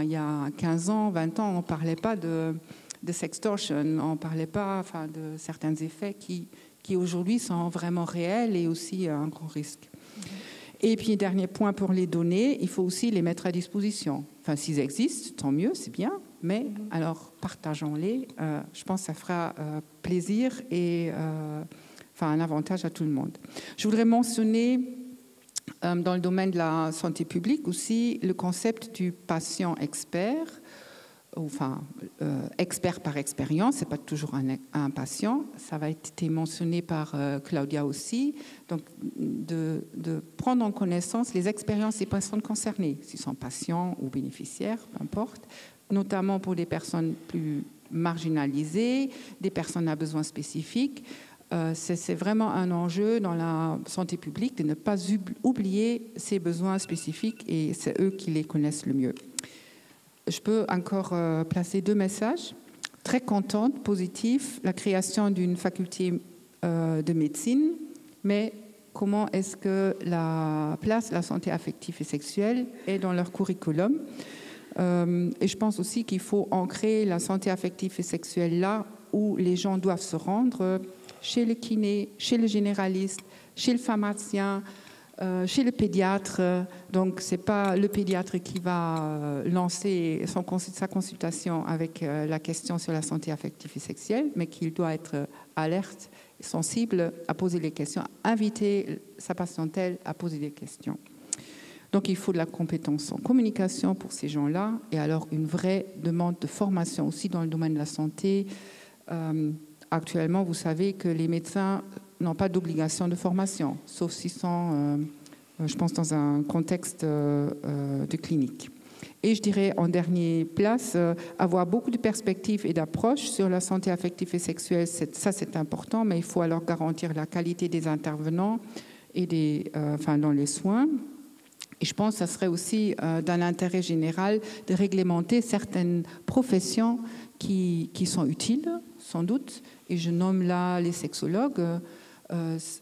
il y a 15 ans, 20 ans, on ne parlait pas de sextortion, on ne parlait pas de certains effets qui aujourd'hui sont vraiment réels et aussi un grand risque. Et puis, dernier point pour les données, il faut aussi les mettre à disposition. S'ils existent, tant mieux, c'est bien, mais alors partageons-les. Je pense que ça fera plaisir et un avantage à tout le monde. Je voudrais mentionner dans le domaine de la santé publique aussi le concept du patient expert, expert par expérience, c'est pas toujours un patient, ça va être été mentionné par Claudia aussi, donc de prendre en connaissance les expériences des personnes concernées, s'ils sont patients ou bénéficiaires, peu importe, notamment pour des personnes plus marginalisées, des personnes à besoins spécifiques. C'est vraiment un enjeu dans la santé publique de ne pas oublier ces besoins spécifiques et c'est eux qui les connaissent le mieux. Je peux encore placer 2 messages. Très contente, positif, la création d'une faculté de médecine, mais comment est-ce que la place de la santé affective et sexuelle est dans leur curriculum? Et je pense aussi qu'il faut ancrer la santé affective et sexuelle là où les gens doivent se rendre, chez le kiné, chez le généraliste, chez le pharmacien, chez le pédiatre. Donc, ce n'est pas le pédiatre qui va lancer sa consultation avec la question sur la santé affective et sexuelle, mais qu'il doit être alerte, sensible à poser les questions, inviter sa patientèle à poser des questions. Donc, il faut de la compétence en communication pour ces gens-là et alors une vraie demande de formation aussi dans le domaine de la santé. Actuellement, vous savez que les médecins n'ont pas d'obligation de formation, sauf s'ils sont, je pense, dans un contexte de clinique. Et je dirais, en dernière place, avoir beaucoup de perspectives et d'approches sur la santé affective et sexuelle, ça c'est important, mais il faut alors garantir la qualité des intervenants et dans les soins. Et je pense que ça serait aussi d'un intérêt général de réglementer certaines professions qui sont utiles, sans doute, et je nomme là les sexologues.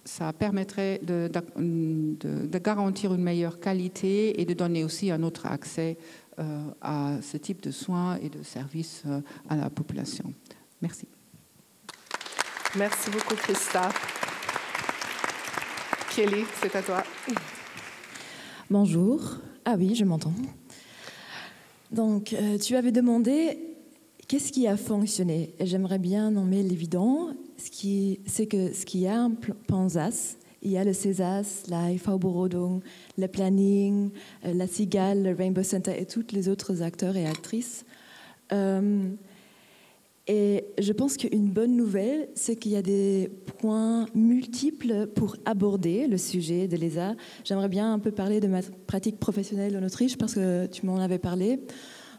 Ça permettrait de garantir une meilleure qualité et de donner aussi un autre accès à ce type de soins et de services à la population. Merci. Merci beaucoup, Christa. Kelly, c'est à toi. Bonjour. Ah oui, je m'entends. Donc, tu avais demandé qu'est-ce qui a fonctionné. Et j'aimerais bien nommer l'évident, c'est que ce qui est un PANZAS il y a le CESAS, la IV-Berodung, le Planning, la Cigale, le Rainbow Center et tous les autres acteurs et actrices. Et je pense qu'une bonne nouvelle, c'est qu'il y a des points multiples pour aborder le sujet de l'ESA. J'aimerais bien un peu parler de ma pratique professionnelle en Autriche parce que tu m'en avais parlé.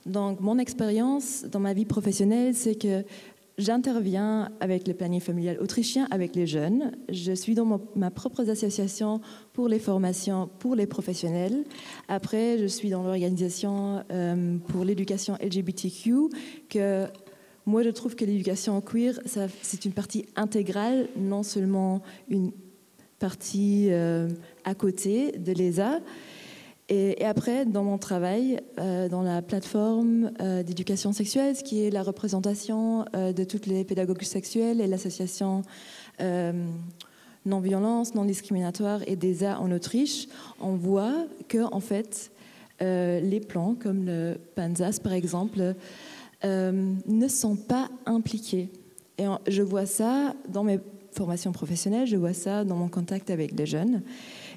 Donc, mon expérience dans ma vie professionnelle, c'est que j'interviens avec le planning familial autrichien, avec les jeunes. Je suis dans ma propre association pour les formations pour les professionnels. Après, je suis dans l'organisation pour l'éducation LGBTQ, que moi, je trouve que l'éducation queer, c'est une partie intégrale, non seulement une partie à côté de l'ESA. Et après, dans mon travail, dans la plateforme d'éducation sexuelle, ce qui est la représentation de toutes les pédagogues sexuelles et l'association non-violence, non-discriminatoire et d'ESA en Autriche, on voit que, en fait, les plans, comme le PANZAS par exemple, ne sont pas impliqués. Et je vois ça dans mes formations professionnelles, je vois ça dans mon contact avec les jeunes.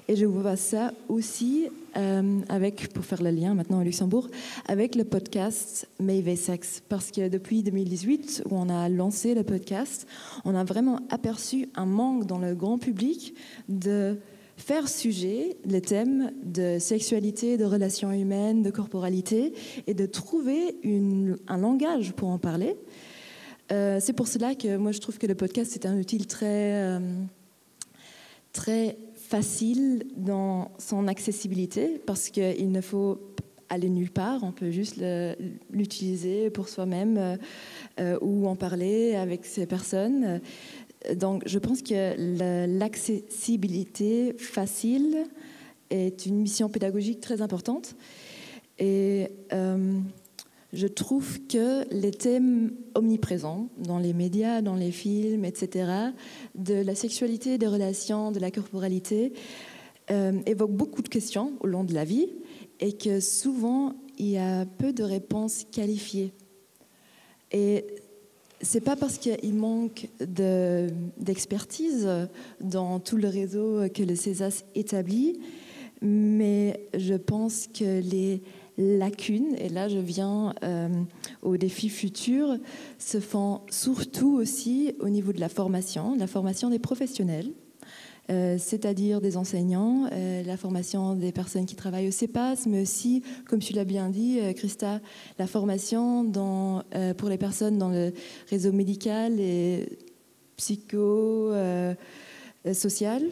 Et je vois ça aussi avec, pour faire le lien maintenant au Luxembourg, avec le podcast Mayve Sex. Parce que depuis 2018, où on a lancé le podcast, on a vraiment aperçu un manque dans le grand public de faire sujet les thèmes de sexualité, de relations humaines, de corporalité, et de trouver un langage pour en parler. C'est pour cela que moi je trouve que le podcast c'est un outil très facile dans son accessibilité, parce qu'il ne faut aller nulle part, on peut juste l'utiliser pour soi-même ou en parler avec ces personnes. Donc je pense que l'accessibilité facile est une mission pédagogique très importante. Et je trouve que les thèmes omniprésents dans les médias, dans les films, etc., de la sexualité, des relations, de la corporalité, évoquent beaucoup de questions au long de la vie et que souvent, il y a peu de réponses qualifiées. Et c'est pas parce qu'il manque d'expertise dans tout le réseau que le CESAS établit, mais je pense que les lacunes, et là je viens aux défis futurs, se font surtout aussi au niveau de la formation des professionnels, c'est-à-dire des enseignants, la formation des personnes qui travaillent au CEPAS, mais aussi, comme tu l'as bien dit, Christa, la formation pour les personnes dans le réseau médical et psycho-social.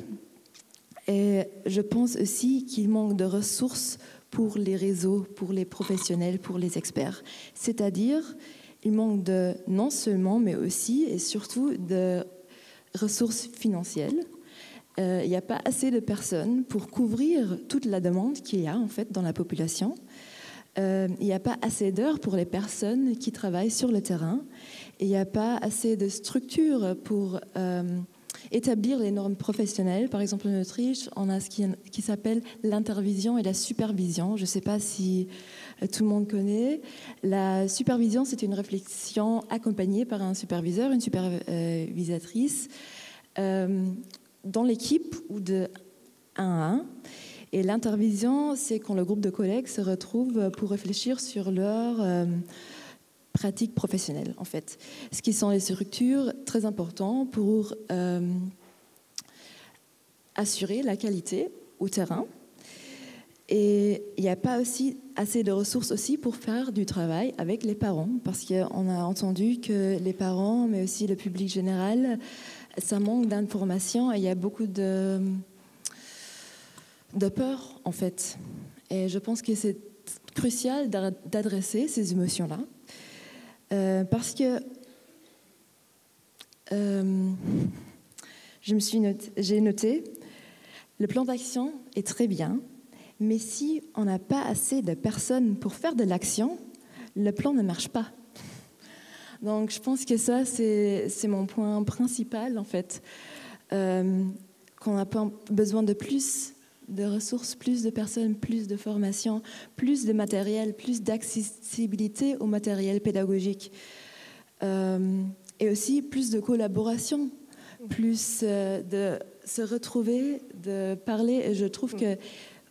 Et je pense aussi qu'il manque de ressources pour les réseaux, pour les professionnels, pour les experts. C'est-à-dire, il manque non seulement, mais aussi et surtout de ressources financières. Il n'y a pas assez de personnes pour couvrir toute la demande qu'il y a en fait dans la population. Il n'y a pas assez d'heures pour les personnes qui travaillent sur le terrain. Il n'y a pas assez de structures pour établir les normes professionnelles. Par exemple, en Autriche, on a ce qui s'appelle l'intervision et la supervision. Je ne sais pas si tout le monde connaît. La supervision, c'est une réflexion accompagnée par un superviseur, une supervisatrice, dans l'équipe ou de 1 à 1. Et l'intervision, c'est quand le groupe de collègues se retrouve pour réfléchir sur leur pratiques professionnelles, en fait. Ce qui sont les structures très importantes pour assurer la qualité au terrain. Et il n'y a pas aussi assez de ressources aussi pour faire du travail avec les parents, parce qu'on a entendu que les parents, mais aussi le public général, ça manque d'informations et il y a beaucoup de peur, en fait. Et je pense que c'est crucial d'adresser ces émotions-là. Parce que j'ai noté, le plan d'action est très bien, mais si on n'a pas assez de personnes pour faire de l'action, le plan ne marche pas. Donc je pense que ça, c'est mon point principal, en fait, qu'on a besoin de plus de ressources, plus de personnes, plus de formation, plus de matériel, plus d'accessibilité au matériel pédagogique. Et aussi plus de collaboration, plus de se retrouver, de parler. Et je trouve que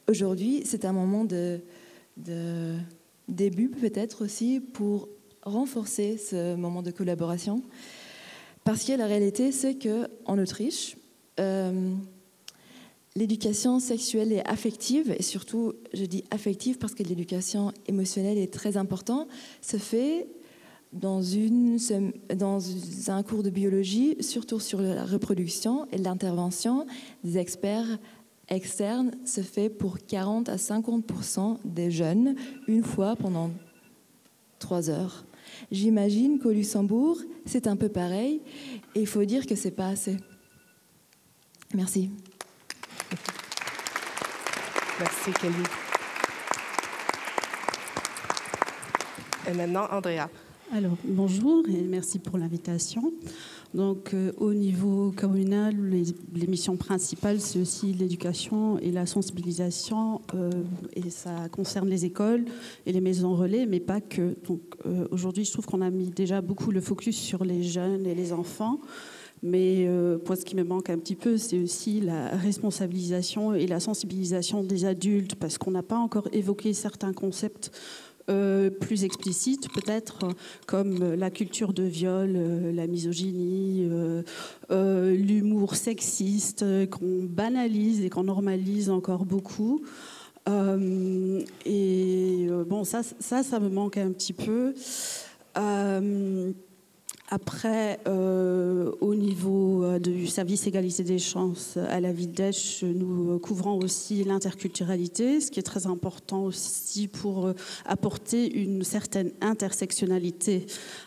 aujourd'hui, c'est un moment de début peut-être aussi pour renforcer ce moment de collaboration. Parce que la réalité, c'est qu'en Autriche, l'éducation sexuelle et affective, et surtout, je dis affective parce que l'éducation émotionnelle est très importante, se fait dans un cours de biologie, surtout sur la reproduction, et l'intervention des experts externes se fait pour 40 à 50% des jeunes, une fois pendant 3 heures. J'imagine qu'au Luxembourg, c'est un peu pareil, et il faut dire que c'est pas assez. Merci. Merci, Kelly. Et maintenant, Andrea. Alors, bonjour et merci pour l'invitation. Donc, au niveau communal, les missions principales, c'est aussi l'éducation et la sensibilisation, et ça concerne les écoles et les maisons relais, mais pas que. Donc, aujourd'hui, je trouve qu'on a mis déjà beaucoup le focus sur les jeunes et les enfants. Mais pour ce qui me manque un petit peu, c'est aussi la responsabilisation et la sensibilisation des adultes, parce qu'on n'a pas encore évoqué certains concepts plus explicites, peut-être, comme la culture de viol, la misogynie, l'humour sexiste, qu'on banalise et qu'on normalise encore beaucoup. Et bon, ça me manque un petit peu. Après, au niveau du service égalité des chances à la Vidèche, nous couvrons aussi l'interculturalité, ce qui est très important aussi pour apporter une certaine intersectionnalité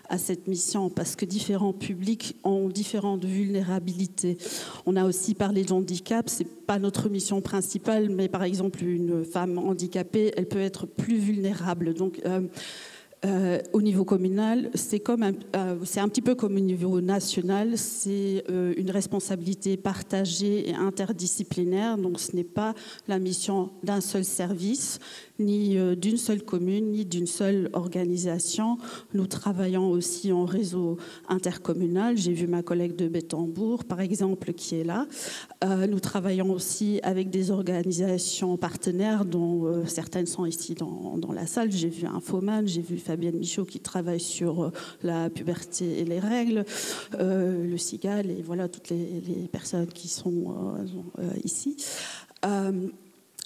à cette mission, parce que différents publics ont différentes vulnérabilités. On a aussi parlé de handicap, c'est pas notre mission principale, mais par exemple, une femme handicapée, elle peut être plus vulnérable. Donc, au niveau communal, c'est un petit peu comme au niveau national, c'est une responsabilité partagée et interdisciplinaire, donc ce n'est pas la mission d'un seul service, ni d'une seule commune, ni d'une seule organisation. Nous travaillons aussi en réseau intercommunal. J'ai vu ma collègue de Bettembourg, par exemple, qui est là. Nous travaillons aussi avec des organisations partenaires, dont certaines sont ici dans la salle. J'ai vu Infoman, j'ai vu Fabienne Michaud qui travaille sur la puberté et les règles, le CIGAL et voilà toutes les personnes qui sont ici.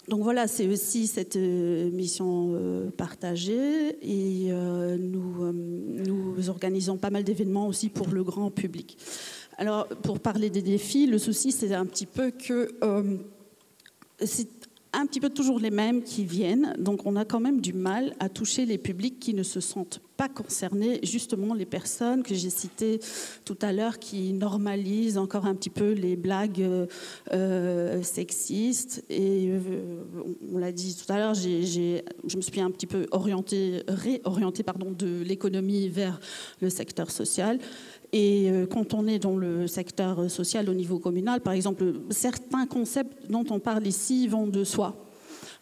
Donc voilà, c'est aussi cette mission partagée et nous organisons pas mal d'événements aussi pour le grand public. Alors, pour parler des défis, le souci, c'est un petit peu que c'est un petit peu toujours les mêmes qui viennent. Donc, on a quand même du mal à toucher les publics qui ne se sentent pas concernés. Justement, les personnes que j'ai citées tout à l'heure qui normalisent encore un petit peu les blagues sexistes. Et on l'a dit tout à l'heure, je me suis un petit peu réorientée de l'économie vers le secteur social. Et quand on est dans le secteur social au niveau communal, par exemple, certains concepts dont on parle ici vont de soi.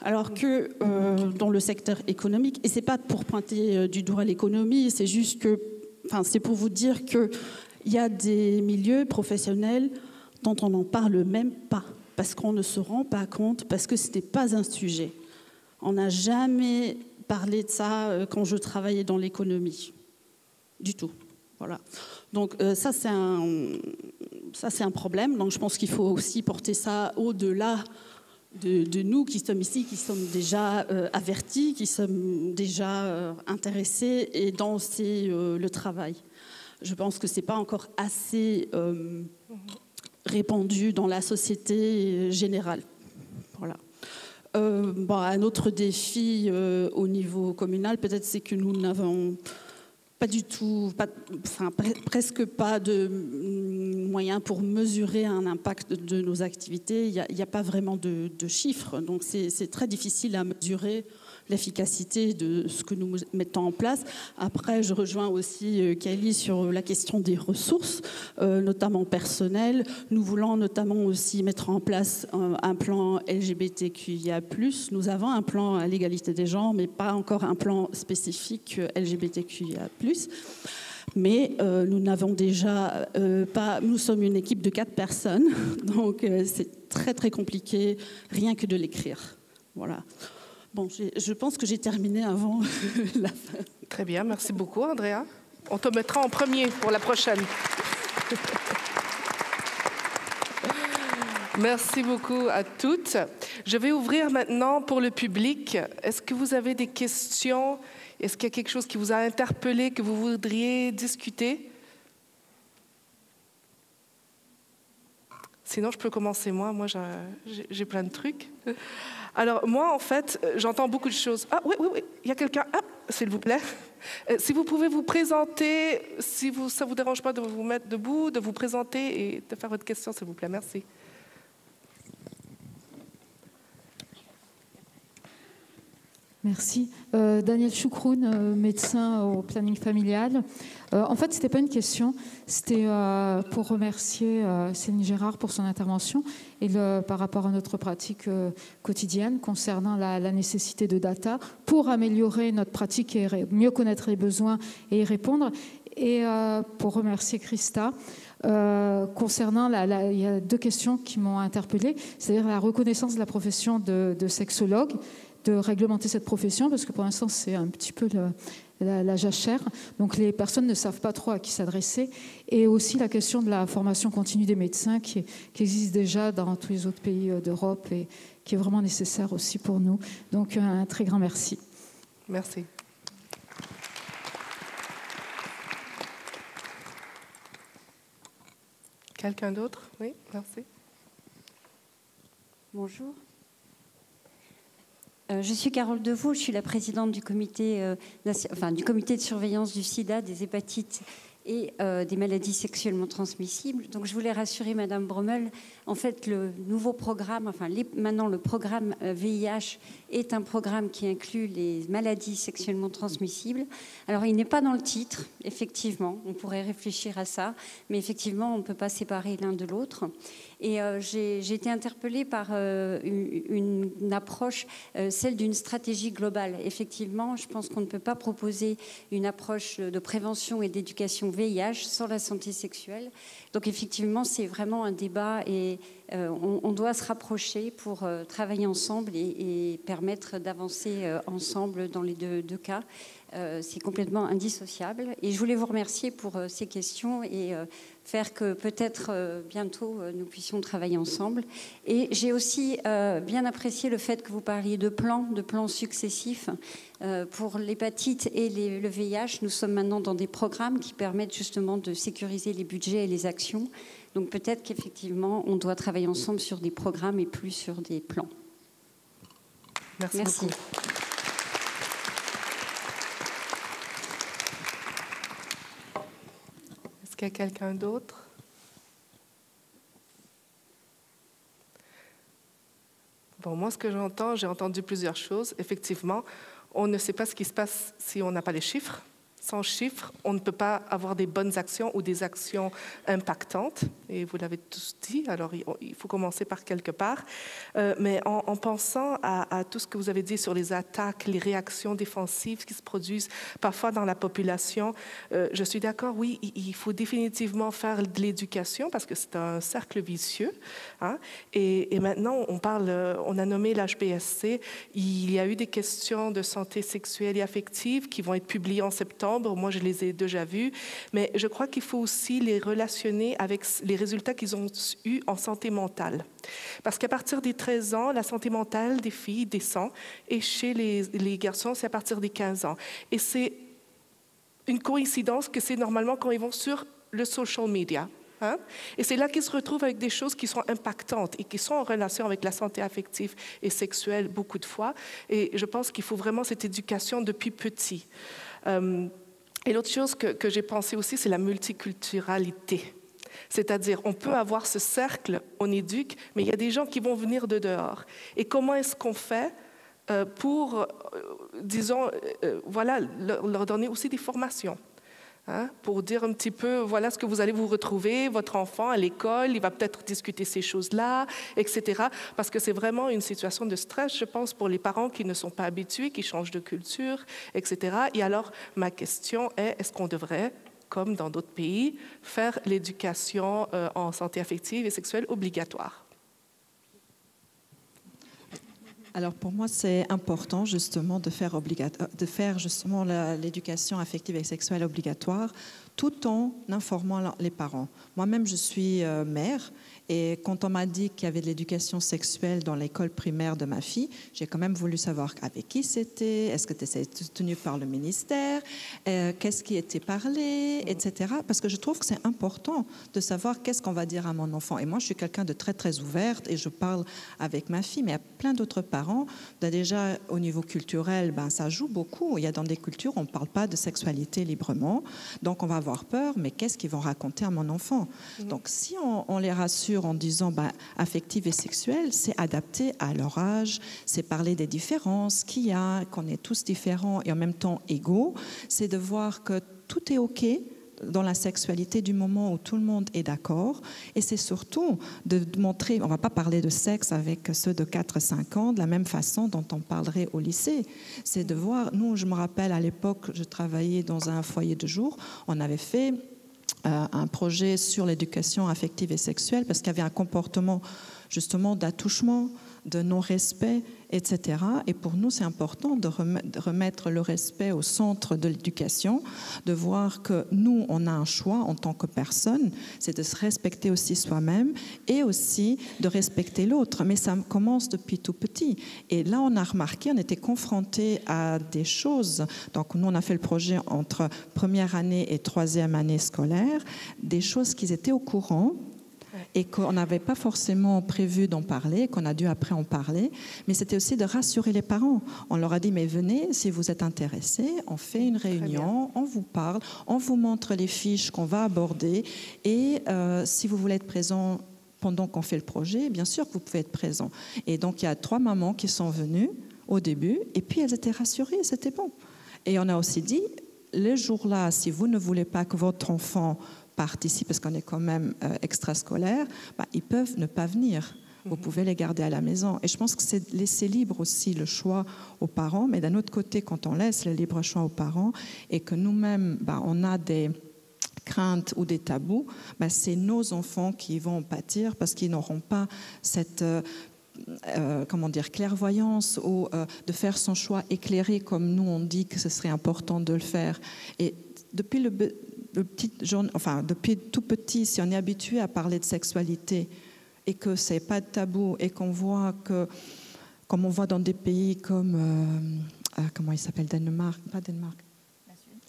Alors que dans le secteur économique, et c'est pas pour pointer du doigt l'économie, c'est juste que, c'est pour vous dire qu'il y a des milieux professionnels dont on n'en parle même pas, parce qu'on ne se rend pas compte, parce que ce n'est pas un sujet. On n'a jamais parlé de ça quand je travaillais dans l'économie, du tout. Voilà. Donc ça c'est un problème. Donc je pense qu'il faut aussi porter ça au-delà de nous qui sommes ici, qui sommes déjà avertis, qui sommes déjà intéressés et dans le travail. Je pense que c'est pas encore assez répandu dans la société générale. Voilà. Un autre défi au niveau communal, peut-être, c'est que nous n'avons pas du tout, presque pas de moyens pour mesurer un impact de nos activités. Il n'y a pas vraiment de chiffres, donc c'est très difficile à mesurer l'efficacité de ce que nous mettons en place. Après, je rejoins aussi Kelly sur la question des ressources, notamment personnelles. Nous voulons notamment aussi mettre en place un plan LGBTQIA+. Nous avons un plan à l'égalité des genres, mais pas encore un plan spécifique LGBTQIA+. Mais nous n'avons déjà pas... Nous sommes une équipe de 4 personnes, donc c'est très très compliqué, rien que de l'écrire. Voilà. Bon, je pense que j'ai terminé avant la fin. Très bien, merci beaucoup, Andrea. On te mettra en premier pour la prochaine. Merci beaucoup à toutes. Je vais ouvrir maintenant pour le public. Est-ce que vous avez des questions? Est-ce qu'il y a quelque chose qui vous a interpellé, que vous voudriez discuter? Sinon, je peux commencer moi. Moi, j'ai plein de trucs. Alors, moi, en fait, j'entends beaucoup de choses. Ah, oui, il y a quelqu'un. Ah, s'il vous plaît. Si vous pouvez vous présenter, si ça ne vous dérange pas de vous mettre debout, de vous présenter et de faire votre question, s'il vous plaît. Merci. Merci. Daniel Choukroun, médecin au planning familial. En fait, ce n'était pas une question, c'était pour remercier Céline Gérard pour son intervention et par rapport à notre pratique quotidienne concernant la nécessité de data pour améliorer notre pratique et mieux connaître les besoins et y répondre. Et pour remercier Christa, concernant, il y a 2 questions qui m'ont interpellée, c'est-à-dire la reconnaissance de la profession de sexologue, de réglementer cette profession, parce que pour l'instant, c'est un petit peu la jachère. Donc, les personnes ne savent pas trop à qui s'adresser. Et aussi la question de la formation continue des médecins qui existe déjà dans tous les autres pays d'Europe et qui est vraiment nécessaire aussi pour nous. Donc, un très grand merci. Merci. Quelqu'un d'autre? Oui, merci. Bonjour. Je suis Carole Deveau, je suis la présidente du comité de surveillance du sida, des hépatites et des maladies sexuellement transmissibles. Donc je voulais rassurer Madame Brommel, en fait le nouveau programme, maintenant le programme VIH est un programme qui inclut les maladies sexuellement transmissibles. Alors il n'est pas dans le titre, effectivement, on pourrait réfléchir à ça, mais effectivement on ne peut pas séparer l'un de l'autre. Et j'ai été interpellée par une approche, celle d'une stratégie globale. Effectivement, je pense qu'on ne peut pas proposer une approche de prévention et d'éducation VIH sans la santé sexuelle. Donc effectivement, c'est vraiment un débat et on doit se rapprocher pour travailler ensemble et permettre d'avancer ensemble dans les deux cas. C'est complètement indissociable. Et je voulais vous remercier pour ces questions et faire que peut-être bientôt nous puissions travailler ensemble. Et j'ai aussi bien apprécié le fait que vous parliez de plans successifs. Pour l'hépatite et le VIH, nous sommes maintenant dans des programmes qui permettent justement de sécuriser les budgets et les actions. Donc peut-être qu'effectivement, on doit travailler ensemble sur des programmes et plus sur des plans. Merci beaucoup. Est-ce qu'il y a quelqu'un d'autre? Bon, moi, ce que j'entends, j'ai entendu plusieurs choses. Effectivement, on ne sait pas ce qui se passe si on n'a pas les chiffres. Sans chiffres, on ne peut pas avoir des bonnes actions ou des actions impactantes. Et vous l'avez tous dit, alors il faut commencer par quelque part. Mais en pensant à tout ce que vous avez dit sur les attaques, les réactions défensives qui se produisent parfois dans la population, je suis d'accord, oui, il faut définitivement faire de l'éducation parce que c'est un cercle vicieux. Hein? Et maintenant, on a nommé l'HPSC. Il y a eu des questions de santé sexuelle et affective qui vont être publiées en septembre. Moi, je les ai déjà vus, mais je crois qu'il faut aussi les relationner avec les résultats qu'ils ont eus en santé mentale. Parce qu'à partir des 13 ans, la santé mentale des filles descend, et chez les garçons, c'est à partir des 15 ans. Et c'est une coïncidence que c'est normalement quand ils vont sur le social media. Hein? Et c'est là qu'ils se retrouvent avec des choses qui sont impactantes et qui sont en relation avec la santé affective et sexuelle beaucoup de fois. Et je pense qu'il faut vraiment cette éducation depuis petit. Et l'autre chose que j'ai pensé aussi, c'est la multiculturalité. C'est-à-dire, on peut avoir ce cercle, on éduque, mais il y a des gens qui vont venir de dehors. Et comment est-ce qu'on fait pour, disons, voilà, leur donner aussi des formations? Hein, pour dire un petit peu, voilà ce que vous allez vous retrouver, votre enfant à l'école, il va peut-être discuter ces choses-là, etc. Parce que c'est vraiment une situation de stress, je pense, pour les parents qui ne sont pas habitués, qui changent de culture, etc. Et alors, ma question est, est-ce qu'on devrait comme dans d'autres pays, faire l'éducation en santé affective et sexuelle obligatoire. Alors pour moi, c'est important justement de faire justement l'éducation affective et sexuelle obligatoire tout en informant les parents. Moi-même, je suis mère. Et quand on m'a dit qu'il y avait de l'éducation sexuelle dans l'école primaire de ma fille, j'ai quand même voulu savoir avec qui c'était, est-ce que c'était tenu par le ministère, qu'est-ce qui était parlé, etc. Parce que je trouve que c'est important de savoir qu'est-ce qu'on va dire à mon enfant. Et moi, je suis quelqu'un de très, très ouverte et je parle avec ma fille, mais il y a plein d'autres parents. Déjà, au niveau culturel, ça joue beaucoup. Il y a dans des cultures, on ne parle pas de sexualité librement. Donc, on va avoir peur, mais qu'est-ce qu'ils vont raconter à mon enfant? Donc, si on les rassure en disant affective et sexuelle, c'est adapté à leur âge, c'est parler des différences qu'il y a, qu'on est tous différents et en même temps égaux, c'est de voir que tout est OK dans la sexualité du moment où tout le monde est d'accord, et c'est surtout de montrer, on ne va pas parler de sexe avec ceux de 4-5 ans de la même façon dont on parlerait au lycée, c'est de voir, nous je me rappelle à l'époque, je travaillais dans un foyer de jour, on avait fait un projet sur l'éducation affective et sexuelle parce qu'il y avait un comportement justement d'attouchement, de non-respect, etc. Et pour nous, c'est important de remettre le respect au centre de l'éducation, de voir que nous, on a un choix en tant que personne, c'est de se respecter aussi soi-même et aussi de respecter l'autre. Mais ça commence depuis tout petit. Et là, on a remarqué, on était confrontés à des choses. Donc, nous, on a fait le projet entre première année et troisième année scolaire, des choses qu'ils étaient au courant, et qu'on n'avait pas forcément prévu d'en parler, qu'on a dû après en parler, mais c'était aussi de rassurer les parents. On leur a dit, mais venez, si vous êtes intéressés, on fait une réunion, on vous parle, on vous montre les fiches qu'on va aborder, et si vous voulez être présent pendant qu'on fait le projet, bien sûr que vous pouvez être présent. Et donc, il y a 3 mamans qui sont venues au début, et puis elles étaient rassurées, c'était bon. Et on a aussi dit, les jours-là, si vous ne voulez pas que votre enfant participe, parce qu'on est quand même extrascolaire, ils peuvent ne pas venir. Vous pouvez les garder à la maison. Et je pense que c'est laisser libre aussi le choix aux parents, mais d'un autre côté, quand on laisse le libre choix aux parents et que nous-mêmes, on a des craintes ou des tabous, c'est nos enfants qui vont pâtir parce qu'ils n'auront pas cette clairvoyance ou de faire son choix éclairé comme nous on dit que ce serait important de le faire. Et depuis depuis tout petit, si on est habitué à parler de sexualité et que c'est pas tabou et qu'on voit que, comme on voit dans des pays comme comment il s'appelle,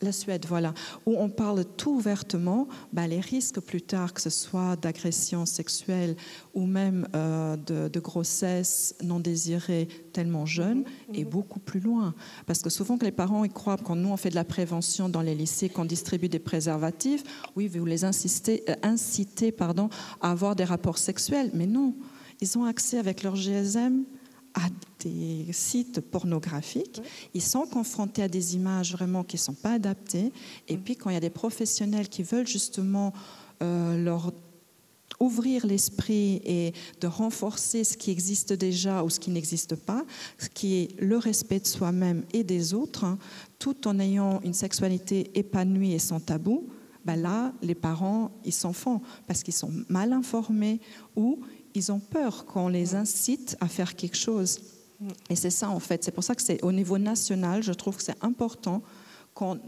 la Suède, voilà, où on parle tout ouvertement, les risques plus tard, que ce soit d'agression sexuelle ou même de grossesse non désirée tellement jeune, est beaucoup plus loin. Parce que souvent que les parents ils croient, quand nous on fait de la prévention dans les lycées, qu'on distribue des préservatifs, oui, vous les inciter à avoir des rapports sexuels, mais non, ils ont accès avec leur GSM à des sites pornographiques, ils sont confrontés à des images vraiment qui ne sont pas adaptées, et puis quand il y a des professionnels qui veulent justement leur ouvrir l'esprit et de renforcer ce qui existe déjà ou ce qui n'existe pas, ce qui est le respect de soi-même et des autres, tout en ayant une sexualité épanouie et sans tabou, là, les parents, ils s'en font parce qu'ils sont mal informés ou ils ont peur qu'on les incite à faire quelque chose. Et c'est ça, en fait. C'est pour ça que c'est au niveau national, je trouve que c'est important qu'on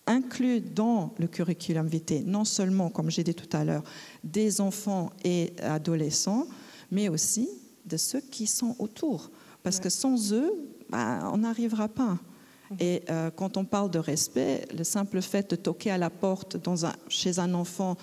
inclue dans le curriculum vitae, non seulement, comme j'ai dit tout à l'heure, des enfants et adolescents, mais aussi de ceux qui sont autour. Parce que sans eux, on n'arrivera pas. Et quand on parle de respect, le simple fait de toquer à la porte chez un enfant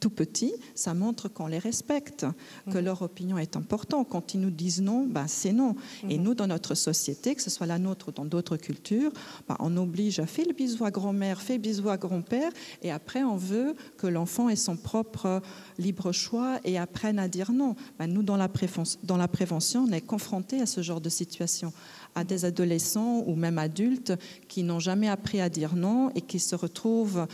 tout petit, ça montre qu'on les respecte, que leur opinion est importante. Quand ils nous disent non, c'est non. Et nous, dans notre société, que ce soit la nôtre ou dans d'autres cultures, on oblige à faire le bisou à grand-mère, faire le bisou à grand-père, et après on veut que l'enfant ait son propre libre choix et apprenne à dire non. Nous, dans la prévention, on est confrontés à ce genre de situation, à des adolescents ou même adultes qui n'ont jamais appris à dire non et qui se retrouvent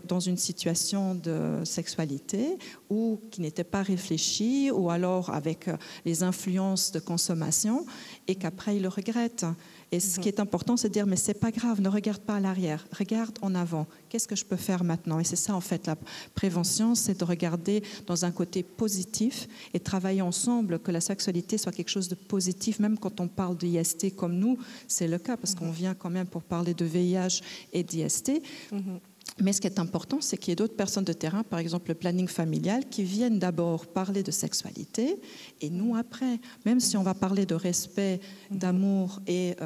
dans une situation de sexualité ou qui n'étaient pas réfléchis ou alors avec les influences de consommation et qu'après ils le regrettent. Et ce qui est important, c'est de dire, mais c'est pas grave, ne regarde pas à l'arrière, regarde en avant. Qu'est-ce que je peux faire maintenant? Et c'est ça, en fait, la prévention, c'est de regarder dans un côté positif et travailler ensemble que la sexualité soit quelque chose de positif, même quand on parle de IST comme nous, c'est le cas, parce qu'on vient quand même pour parler de VIH et d'IST. Mais ce qui est important, c'est qu'il y ait d'autres personnes de terrain, par exemple le planning familial, qui viennent d'abord parler de sexualité et nous après. Même si on va parler de respect, d'amour et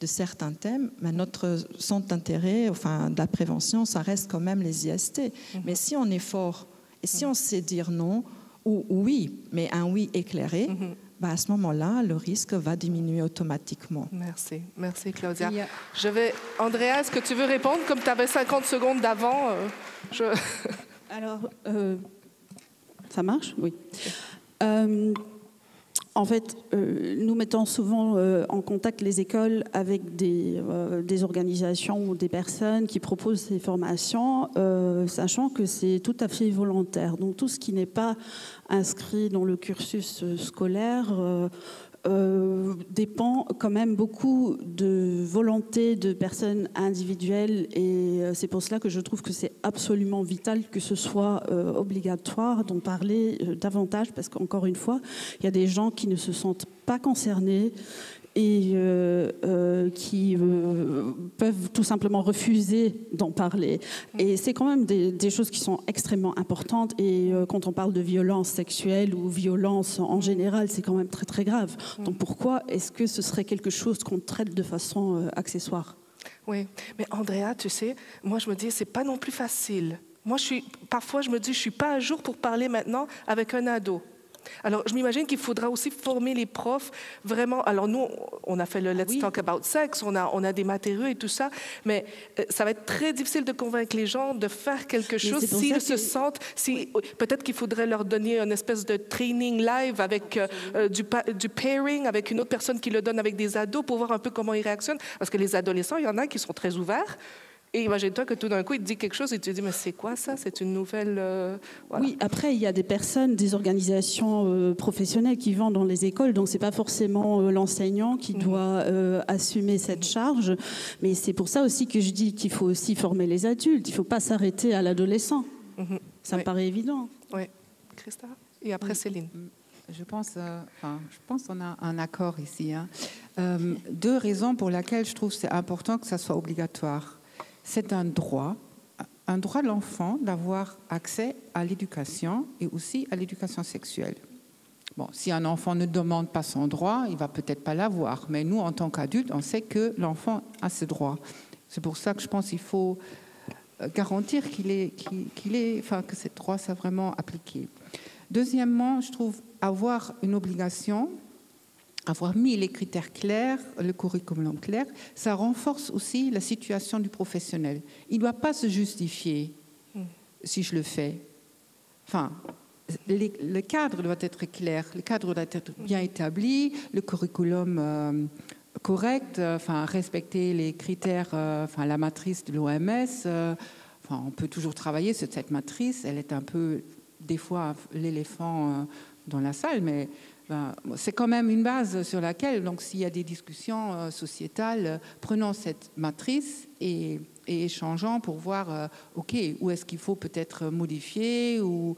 de certains thèmes, mais notre centre d'intérêt, enfin de la prévention, ça reste quand même les IST. Mais si on est fort et si on sait dire non ou oui, mais un oui éclairé, bah à ce moment-là, le risque va diminuer automatiquement. Merci. Merci, Claudia. Andrea, est-ce que tu veux répondre? Comme tu avais 50 secondes d'avant. Alors, ça marche? Oui. En fait, nous mettons souvent en contact les écoles avec des organisations ou des personnes qui proposent ces formations, sachant que c'est tout à fait volontaire. Donc tout ce qui n'est pas inscrit dans le cursus scolaire dépend quand même beaucoup de volonté de personnes individuelles et c'est pour cela que je trouve que c'est absolument vital que ce soit obligatoire d'en parler davantage parce qu'encore une fois, il y a des gens qui ne se sentent pas concernés et qui peuvent tout simplement refuser d'en parler. Et c'est quand même des choses qui sont extrêmement importantes. Et quand on parle de violence sexuelle ou violence en général, c'est quand même très, très grave. Donc pourquoi est-ce que ce serait quelque chose qu'on traite de façon accessoire? Oui, mais Andrea, tu sais, moi je me dis, c'est pas non plus facile. Moi, parfois, je me dis, je suis pas à jour pour parler maintenant avec un ado. Alors, je m'imagine qu'il faudra aussi former les profs vraiment. Alors, nous, on a fait le Let's Talk About Sex, on a des matériaux et tout ça, mais ça va être très difficile de convaincre les gens de faire quelque chose s'ils se sentent. Peut-être qu'il faudrait leur donner une espèce de training live avec du pairing avec une autre personne qui le donne avec des ados pour voir un peu comment ils réactionnent. Parce que les adolescents, il y en a qui sont très ouverts. Et imagine-toi que tout d'un coup, il te dit quelque chose et tu te dis, mais c'est quoi ça? C'est une nouvelle... voilà. Oui, après, il y a des personnes, des organisations professionnelles qui vont dans les écoles, donc c'est pas forcément l'enseignant qui doit assumer cette charge, mais c'est pour ça aussi que je dis qu'il faut aussi former les adultes, il ne faut pas s'arrêter à l'adolescent. Ça me paraît évident. Oui. Christa? Et après, Céline. Je pense qu'on a un accord ici. Deux raisons pour lesquelles je trouve que c'est important que ça soit obligatoire. C'est un droit de l'enfant d'avoir accès à l'éducation et aussi à l'éducation sexuelle. Bon, si un enfant ne demande pas son droit, il va peut-être pas l'avoir. Mais nous, en tant qu'adultes, on sait que l'enfant a ce droit. C'est pour ça que je pense qu'il faut garantir que ce droit soit vraiment appliqué. Deuxièmement, je trouve avoir une obligation, avoir mis les critères clairs, le curriculum clair, ça renforce aussi la situation du professionnel. Il ne doit pas se justifier si je le fais. Enfin, le cadre doit être clair, le cadre doit être bien établi, le curriculum correct, respecter les critères, la matrice de l'OMS. On peut toujours travailler sur cette matrice, elle est un peu, des fois, l'éléphant dans la salle, mais c'est quand même une base sur laquelle, donc s'il y a des discussions sociétales, prenons cette matrice et échangeons pour voir, où est-ce qu'il faut peut-être modifier ou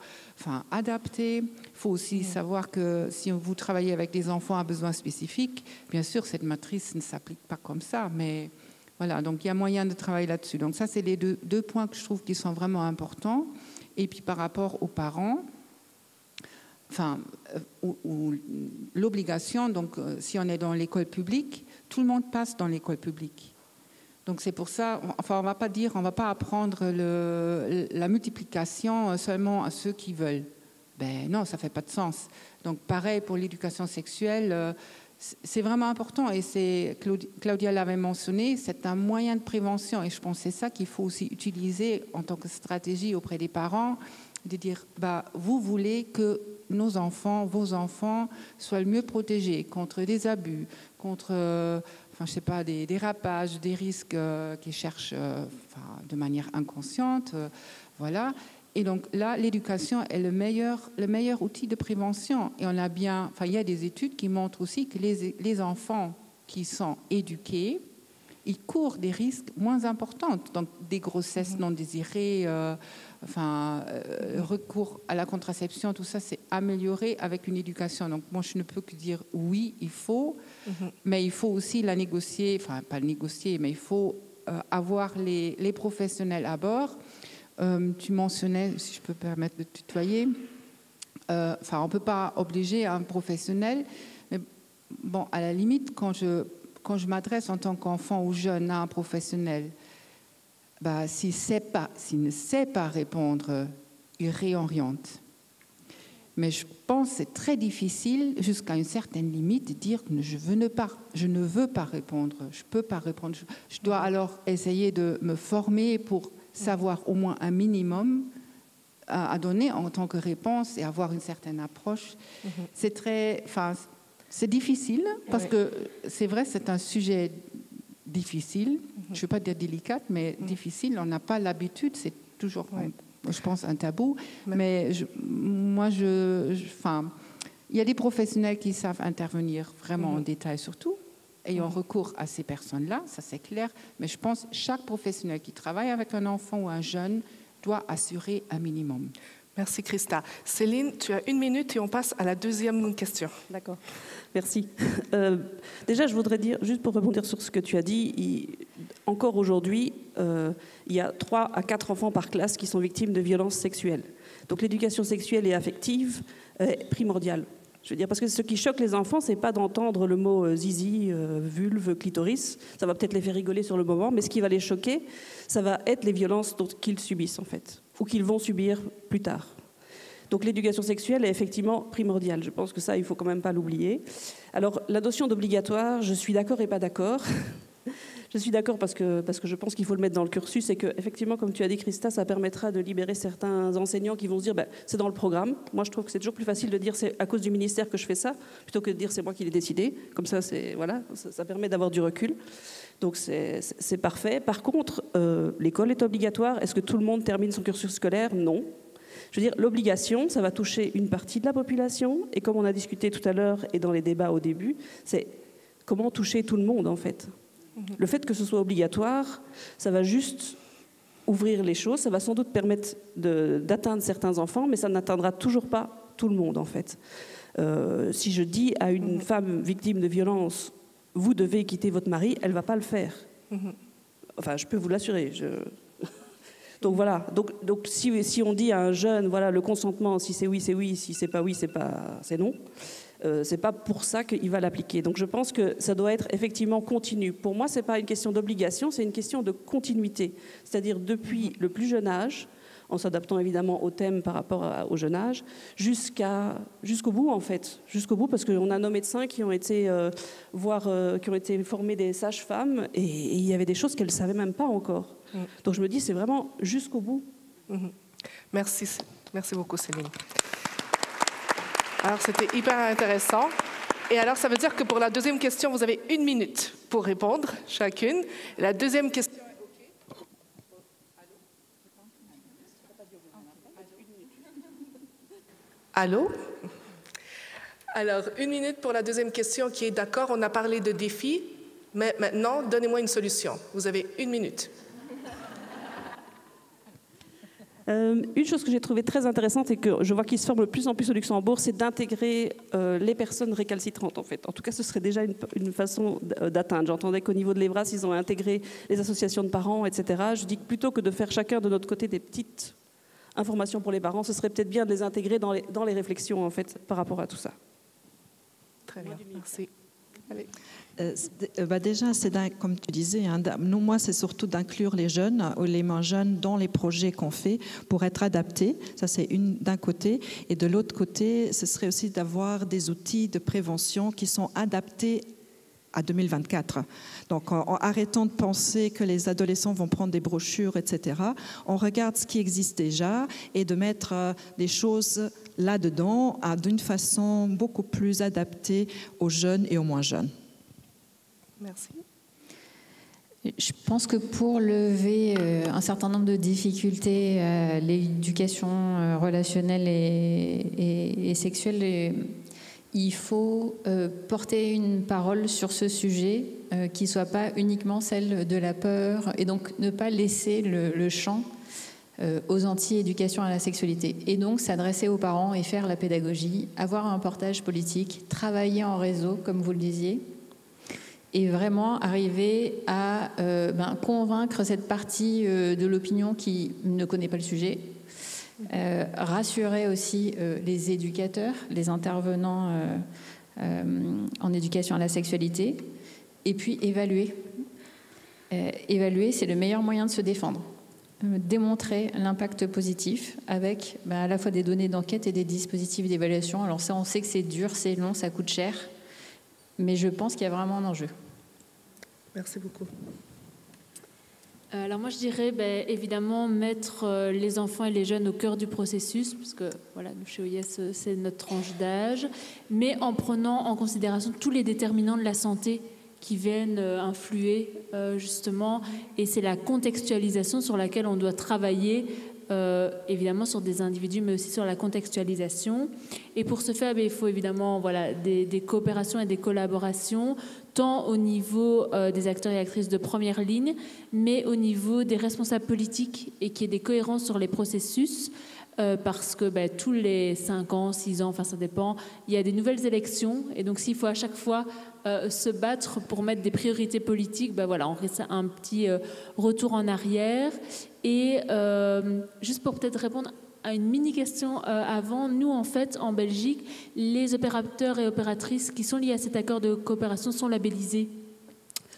adapter. Il faut aussi savoir que si vous travaillez avec des enfants à besoins spécifiques, bien sûr, cette matrice ne s'applique pas comme ça, mais voilà, donc il y a moyen de travailler là-dessus. Donc ça, c'est les deux points que je trouve qui sont vraiment importants. Et puis par rapport aux parents, l'obligation, donc si on est dans l'école publique, tout le monde passe dans l'école publique. Donc c'est pour ça, on va pas apprendre la multiplication seulement à ceux qui veulent. Ben non, ça fait pas de sens. Donc pareil pour l'éducation sexuelle, c'est vraiment important et Claudia l'avait mentionné, c'est un moyen de prévention et je pense que c'est ça qu'il faut aussi utiliser en tant que stratégie auprès des parents, de dire vous voulez que nos enfants, vos enfants soient le mieux protégés contre des abus, contre des dérapages, des risques qu'ils cherchent de manière inconsciente, voilà. Et donc là, l'éducation est le meilleur outil de prévention. Et on a bien, il y a des études qui montrent aussi que les enfants qui sont éduqués, ils courent des risques moins importants. Donc des grossesses non désirées, recours à la contraception, tout ça, c'est amélioré avec une éducation. Donc moi, je ne peux que dire oui, il faut, mais il faut aussi la négocier, pas négocier, mais il faut avoir les professionnels à bord. Tu mentionnais, si je peux me permettre de tutoyer, on ne peut pas obliger un professionnel, mais bon, à la limite, quand je m'adresse en tant qu'enfant ou jeune à un professionnel, s'il ne sait pas répondre, il réoriente. Mais je pense que c'est très difficile, jusqu'à une certaine limite, de dire que je ne veux pas répondre, je ne peux pas répondre. Je dois alors essayer de me former pour savoir au moins un minimum à donner en tant que réponse et avoir une certaine approche. C'est difficile parce que c'est vrai, c'est un sujet difficile. Je ne veux pas dire délicat, mais difficile. On n'a pas l'habitude, c'est toujours, je pense, un tabou. Mais il y a des professionnels qui savent intervenir vraiment en détail sur tout. Ayant recours à ces personnes-là, ça c'est clair, mais je pense que chaque professionnel qui travaille avec un enfant ou un jeune doit assurer un minimum. Merci Christa. Céline, tu as 1 minute et on passe à la deuxième question. D'accord, merci. Déjà, je voudrais dire, juste pour rebondir sur ce que tu as dit, encore aujourd'hui, il y a 3 à 4 enfants par classe qui sont victimes de violences sexuelles. Donc l'éducation sexuelle et affective est primordiale. Je veux dire, parce que ce qui choque les enfants, c'est pas d'entendre le mot zizi, vulve, clitoris. Ça va peut-être les faire rigoler sur le moment, mais ce qui va les choquer, ça va être les violences qu'ils subissent, en fait, ou qu'ils vont subir plus tard. Donc l'éducation sexuelle est effectivement primordiale. Je pense que ça, il faut quand même pas l'oublier. Alors, la notion d'obligatoire, je suis d'accord et pas d'accord. Je suis d'accord parce que je pense qu'il faut le mettre dans le cursus et que, effectivement, comme tu as dit, Christa, ça permettra de libérer certains enseignants qui vont se dire c'est dans le programme. Moi, je trouve que c'est toujours plus facile de dire c'est à cause du ministère que je fais ça, plutôt que de dire c'est moi qui l'ai décidé. Comme ça, ça permet d'avoir du recul. Donc, c'est parfait. Par contre, l'école est obligatoire. Est-ce que tout le monde termine son cursus scolaire? Non. Je veux dire, l'obligation, ça va toucher une partie de la population. Et comme on a discuté tout à l'heure et dans les débats au début, c'est comment toucher tout le monde, en fait. Le fait que ce soit obligatoire, ça va juste ouvrir les choses, ça va sans doute permettre d'atteindre certains enfants, mais ça n'atteindra toujours pas tout le monde, en fait. Si je dis à une femme victime de violence, vous devez quitter votre mari, elle ne va pas le faire. Enfin, je peux vous l'assurer. Donc voilà, donc si on dit à un jeune, voilà, le consentement, si c'est oui, si c'est pas oui, c'est non. C'est pas pour ça qu'il va l'appliquer. Donc je pense que ça doit être effectivement continu. Pour moi, c'est pas une question d'obligation, c'est une question de continuité. C'est-à-dire depuis le plus jeune âge, en s'adaptant évidemment au thème par rapport au jeune âge, jusqu'au bout en fait. Jusqu'au bout, parce qu'on a nos médecins qui ont été qui ont été formés des sages-femmes et il y avait des choses qu'elles ne savaient même pas encore. Donc je me dis, c'est vraiment jusqu'au bout. Merci beaucoup Céline. Alors, c'était hyper intéressant. Et alors, ça veut dire que pour la deuxième question, vous avez 1 minute pour répondre, chacune. Et la deuxième question est OK. Allô? Alors, 1 minute pour la deuxième question qui est d'accord. On a parlé de défis, mais maintenant, donnez-moi une solution. Vous avez 1 minute. Une chose que j'ai trouvée très intéressante et que je vois qu'il se forme de plus en plus au Luxembourg, c'est d'intégrer les personnes récalcitrantes, en fait. En tout cas, ce serait déjà une façon d'atteindre. J'entendais qu'au niveau de l'Evras, ils ont intégré les associations de parents, etc. Je dis que plutôt que de faire chacun de notre côté des petites informations pour les parents, ce serait peut-être bien de les intégrer dans les réflexions, en fait, par rapport à tout ça. Très bien, merci. Allez. Déjà, c'est comme tu disais, moi, c'est surtout d'inclure les jeunes ou les moins jeunes dans les projets qu'on fait pour être adaptés. Ça, c'est d'un côté. Et de l'autre côté, ce serait aussi d'avoir des outils de prévention qui sont adaptés à 2024. Donc, en arrêtant de penser que les adolescents vont prendre des brochures, etc., on regarde ce qui existe déjà et de mettre des choses là-dedans d'une façon beaucoup plus adaptée aux jeunes et aux moins jeunes. Merci. Je pense que pour lever un certain nombre de difficultés à l'éducation relationnelle et sexuelle, il faut porter une parole sur ce sujet qui ne soit pas uniquement celle de la peur, et donc ne pas laisser le champ aux anti-éducation à la sexualité. Et donc s'adresser aux parents et faire la pédagogie, avoir un portage politique, travailler en réseau, comme vous le disiez, et vraiment arriver à convaincre cette partie de l'opinion qui ne connaît pas le sujet, rassurer aussi les éducateurs, les intervenants en éducation à la sexualité, et puis évaluer. Évaluer, c'est le meilleur moyen de se défendre. Démontrer l'impact positif avec à la fois des données d'enquête et des dispositifs d'évaluation. Alors ça, on sait que c'est dur, c'est long, ça coûte cher, mais je pense qu'il y a vraiment un enjeu. Merci beaucoup. Alors moi, je dirais évidemment mettre les enfants et les jeunes au cœur du processus, parce que voilà, nous chez OIS, c'est notre tranche d'âge, mais en prenant en considération tous les déterminants de la santé qui viennent influer justement, et c'est la contextualisation sur laquelle on doit travailler, évidemment sur des individus, mais aussi sur la contextualisation. Et pour ce faire, il faut évidemment des coopérations et des collaborations, tant au niveau des acteurs et actrices de première ligne, mais au niveau des responsables politiques, et qu'il y ait des cohérences sur les processus, parce que tous les 5 ans, 6 ans, enfin ça dépend, il y a des nouvelles élections, et donc s'il faut à chaque fois se battre pour mettre des priorités politiques, on risque un petit retour en arrière. Et juste pour peut-être répondre à une mini-question avant, nous en fait en Belgique, les opérateurs et opératrices qui sont liés à cet accord de coopération sont labellisés.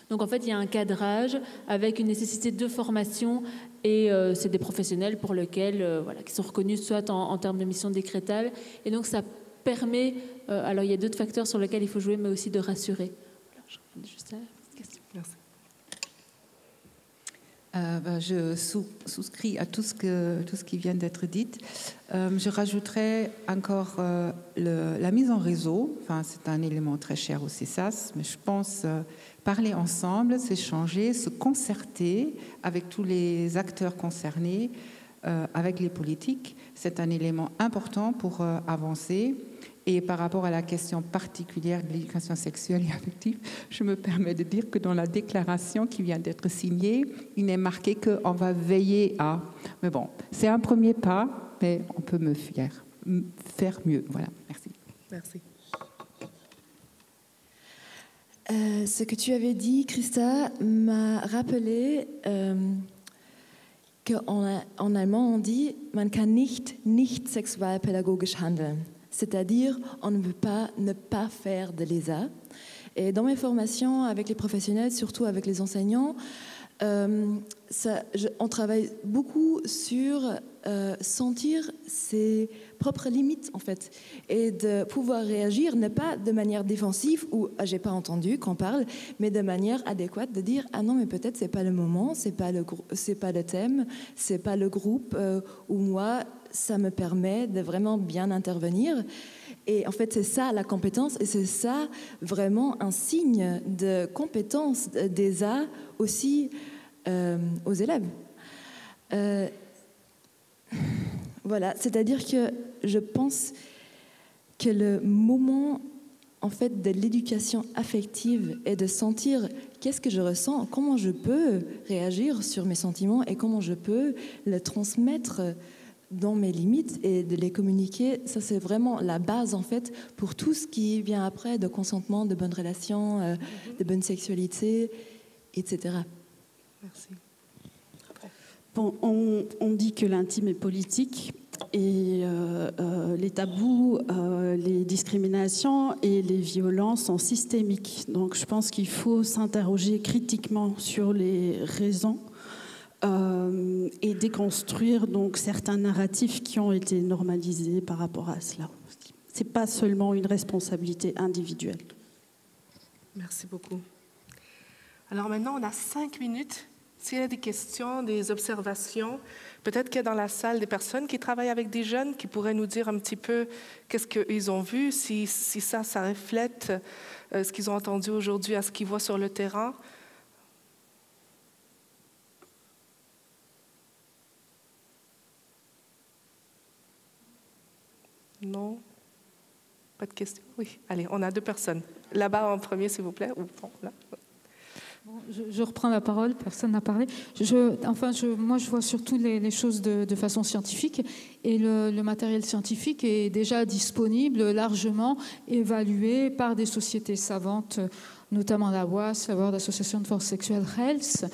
Donc en fait, il y a un cadrage avec une nécessité de formation, et c'est des professionnels pour lesquels, qui sont reconnus soit en termes de mission décrétale, et donc ça permet, alors il y a d'autres facteurs sur lesquels il faut jouer, mais aussi de rassurer. Alors, je réponds juste à la question. Merci. Je souscris à tout ce qui vient d'être dit. Je rajouterais encore la mise en réseau. Enfin, c'est un élément très cher au CESAS, mais je pense parler ensemble, s'échanger, se concerter avec tous les acteurs concernés, avec les politiques. C'est un élément important pour avancer. Et par rapport à la question particulière de l'éducation sexuelle et affective, je me permets de dire que dans la déclaration qui vient d'être signée, il n'est marqué qu'on va veiller à... Mais bon, c'est un premier pas, mais on peut faire mieux. Voilà, merci. Merci. Ce que tu avais dit, Christa, m'a rappelé qu'en allemand, on dit « Man kann nicht sexualpädagogisch handeln ». C'est-à-dire, on ne peut pas ne pas faire de l'ESA. Et dans mes formations avec les professionnels, surtout avec les enseignants, on travaille beaucoup sur sentir ses propres limites, en fait, et de pouvoir réagir, ne pas de manière défensive ou « j'ai pas entendu qu'on parle », mais de manière adéquate, de dire « ah non, mais peut-être c'est pas le moment, c'est pas le thème, c'est pas le groupe où moi, ça me permet de vraiment bien intervenir ». Et en fait, c'est ça la compétence, et c'est ça vraiment un signe de compétence d'ESA aussi aux élèves. Voilà, c'est-à-dire que je pense que le moment en fait de l'éducation affective est de sentir qu'est-ce que je ressens, comment je peux réagir sur mes sentiments et comment je peux le transmettre dans mes limites et de les communiquer. Ça, c'est vraiment la base en fait pour tout ce qui vient après, de consentement, de bonnes relations, de bonne sexualité, etc. Merci. Bon, on dit que l'intime est politique, et les tabous, les discriminations et les violences sont systémiques. Donc je pense qu'il faut s'interroger critiquement sur les raisons et déconstruire donc certains narratifs qui ont été normalisés par rapport à cela. Ce n'est pas seulement une responsabilité individuelle. Merci beaucoup. Alors maintenant, on a 5 minutes. S'il y a des questions, des observations, peut-être qu'il y a dans la salle des personnes qui travaillent avec des jeunes qui pourraient nous dire un petit peu qu'est-ce qu'ils ont vu, si ça reflète ce qu'ils ont entendu aujourd'hui à ce qu'ils voient sur le terrain. Non? Pas de questions? Oui. Allez, on a 2 personnes. Là-bas en premier, s'il vous plaît. Ou bon, là. Bon, je reprends la parole, personne n'a parlé. Moi, je vois surtout les choses de façon scientifique, et le matériel scientifique est déjà disponible, largement évalué par des sociétés savantes, notamment la WAS, la World Association for Sexual Health.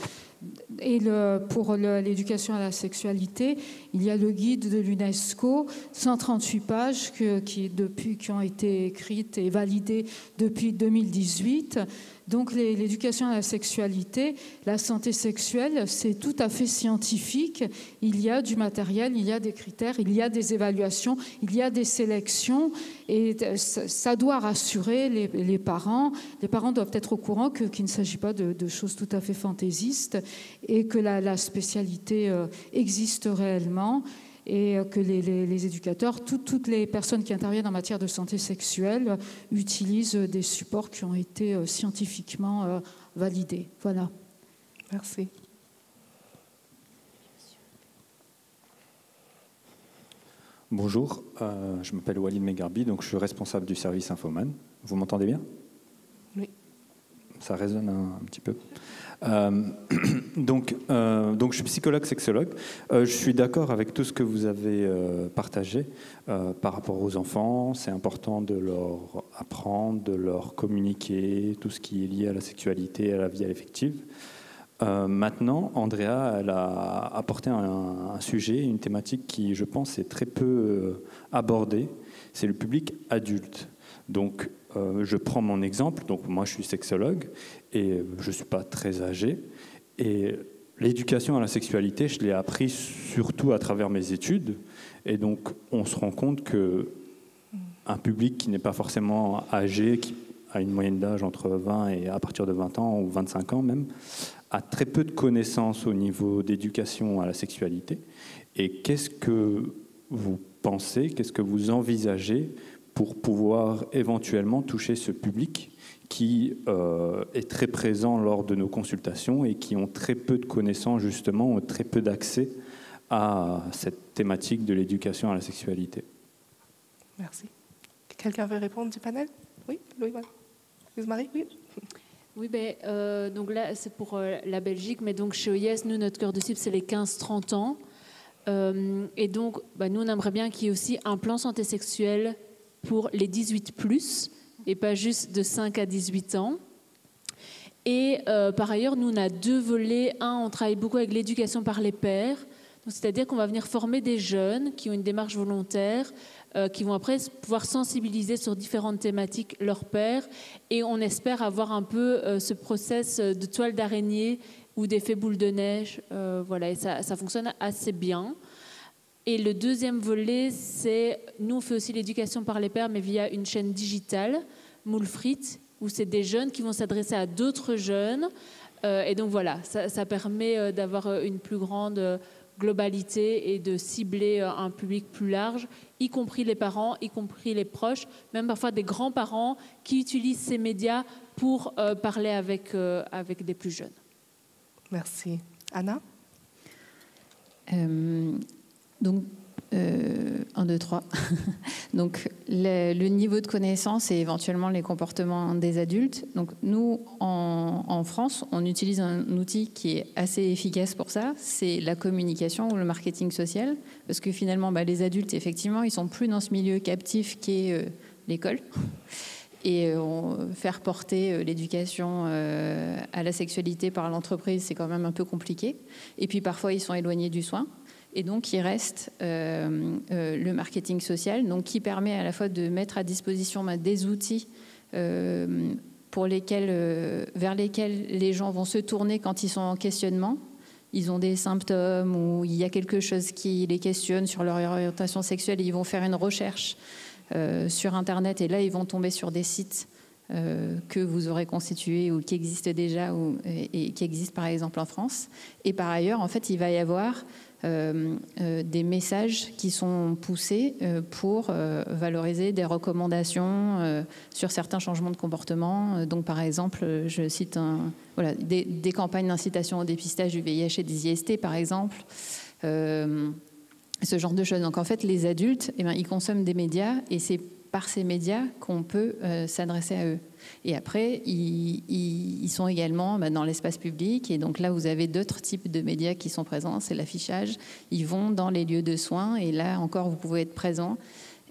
Et pour l'éducation à la sexualité, il y a le guide de l'UNESCO, 138 pages qui ont été écrites et validées depuis 2018. Donc l'éducation à la sexualité, la santé sexuelle, c'est tout à fait scientifique. Il y a du matériel, il y a des critères, il y a des évaluations, il y a des sélections, et ça doit rassurer les parents. Les parents doivent être au courant qu'il ne s'agit pas de choses tout à fait fantaisistes, et que la spécialité existe réellement, et que les éducateurs, toutes les personnes qui interviennent en matière de santé sexuelle utilisent des supports qui ont été scientifiquement validés. Voilà. Merci. Bonjour, je m'appelle Walid Megarbi, donc je suis responsable du service Infoman. Vous m'entendez bien? Oui. Ça résonne un petit peu. Donc je suis psychologue, sexologue. Je suis d'accord avec tout ce que vous avez partagé par rapport aux enfants. C'est important de leur apprendre, de leur communiquer tout ce qui est lié à la sexualité et à la vie affective. Maintenant, Andrea, elle a apporté un sujet, une thématique qui, je pense, est très peu abordée. C'est le public adulte. Donc, je prends mon exemple. Donc, moi, je suis sexologue et je ne suis pas très âgé. Et l'éducation à la sexualité, je l'ai appris surtout à travers mes études. Et donc, on se rend compte qu'un public qui n'est pas forcément âgé, qui a une moyenne d'âge entre 20 et à partir de 20 ans ou 25 ans même, a très peu de connaissances au niveau d'éducation à la sexualité. Et qu'est-ce que vous pensez, qu'est-ce que vous envisagez pour pouvoir éventuellement toucher ce public qui est très présent lors de nos consultations et qui ont très peu de connaissances, justement, ont très peu d'accès à cette thématique de l'éducation à la sexualité? Merci. Quelqu'un veut répondre du panel? Oui, Louise-Marie, oui. Oui, donc là, c'est pour la Belgique, mais donc chez OIS, nous, notre cœur de cible, c'est les 15-30 ans. Et donc, nous, on aimerait bien qu'il y ait aussi un plan santé sexuelle pour les 18+, et pas juste de 5 à 18 ans. Et par ailleurs, nous, on a 2 volets. Un, on travaille beaucoup avec l'éducation par les pairs. C'est-à-dire qu'on va venir former des jeunes qui ont une démarche volontaire, qui vont après pouvoir sensibiliser sur différentes thématiques leurs pairs. Et on espère avoir un peu ce process de toile d'araignée ou d'effet boule de neige. Voilà, et ça fonctionne assez bien. Et le deuxième volet, c'est, nous on fait aussi l'éducation par les pairs, mais via une chaîne digitale, Moulfrit, où c'est des jeunes qui vont s'adresser à d'autres jeunes. Et donc voilà, ça permet d'avoir une plus grande globalité et de cibler un public plus large, y compris les parents, y compris les proches, même parfois des grands-parents qui utilisent ces médias pour parler avec des plus jeunes. Merci. Anna? Donc, 1, 2, 3. Donc, le niveau de connaissance et éventuellement les comportements des adultes. Donc, nous, en France, on utilise un outil qui est assez efficace pour ça. C'est la communication ou le marketing social. Parce que finalement, les adultes, effectivement, ils sont plus dans ce milieu captif qu'est l'école. Et faire porter l'éducation à la sexualité par l'entreprise, c'est quand même un peu compliqué. Et puis, parfois, ils sont éloignés du soin. Et donc, il reste le marketing social, donc, qui permet à la fois de mettre à disposition des outils vers lesquels les gens vont se tourner quand ils sont en questionnement. Ils ont des symptômes ou il y a quelque chose qui les questionne sur leur orientation sexuelle et ils vont faire une recherche sur Internet. Et là, ils vont tomber sur des sites que vous aurez constitués ou qui existent déjà et qui existent, par exemple, en France. Et par ailleurs, en fait, il va y avoir des messages qui sont poussés pour valoriser des recommandations sur certains changements de comportement. Donc, par exemple, je cite des campagnes d'incitation au dépistage du VIH et des IST, par exemple, ce genre de choses. Donc en fait, les adultes, eh ben, ils consomment des médias et c'est par ces médias qu'on peut s'adresser à eux. Et après, ils sont également dans l'espace public. Et donc là, vous avez d'autres types de médias qui sont présents. C'est l'affichage. Ils vont dans les lieux de soins. Et là encore, vous pouvez être présent.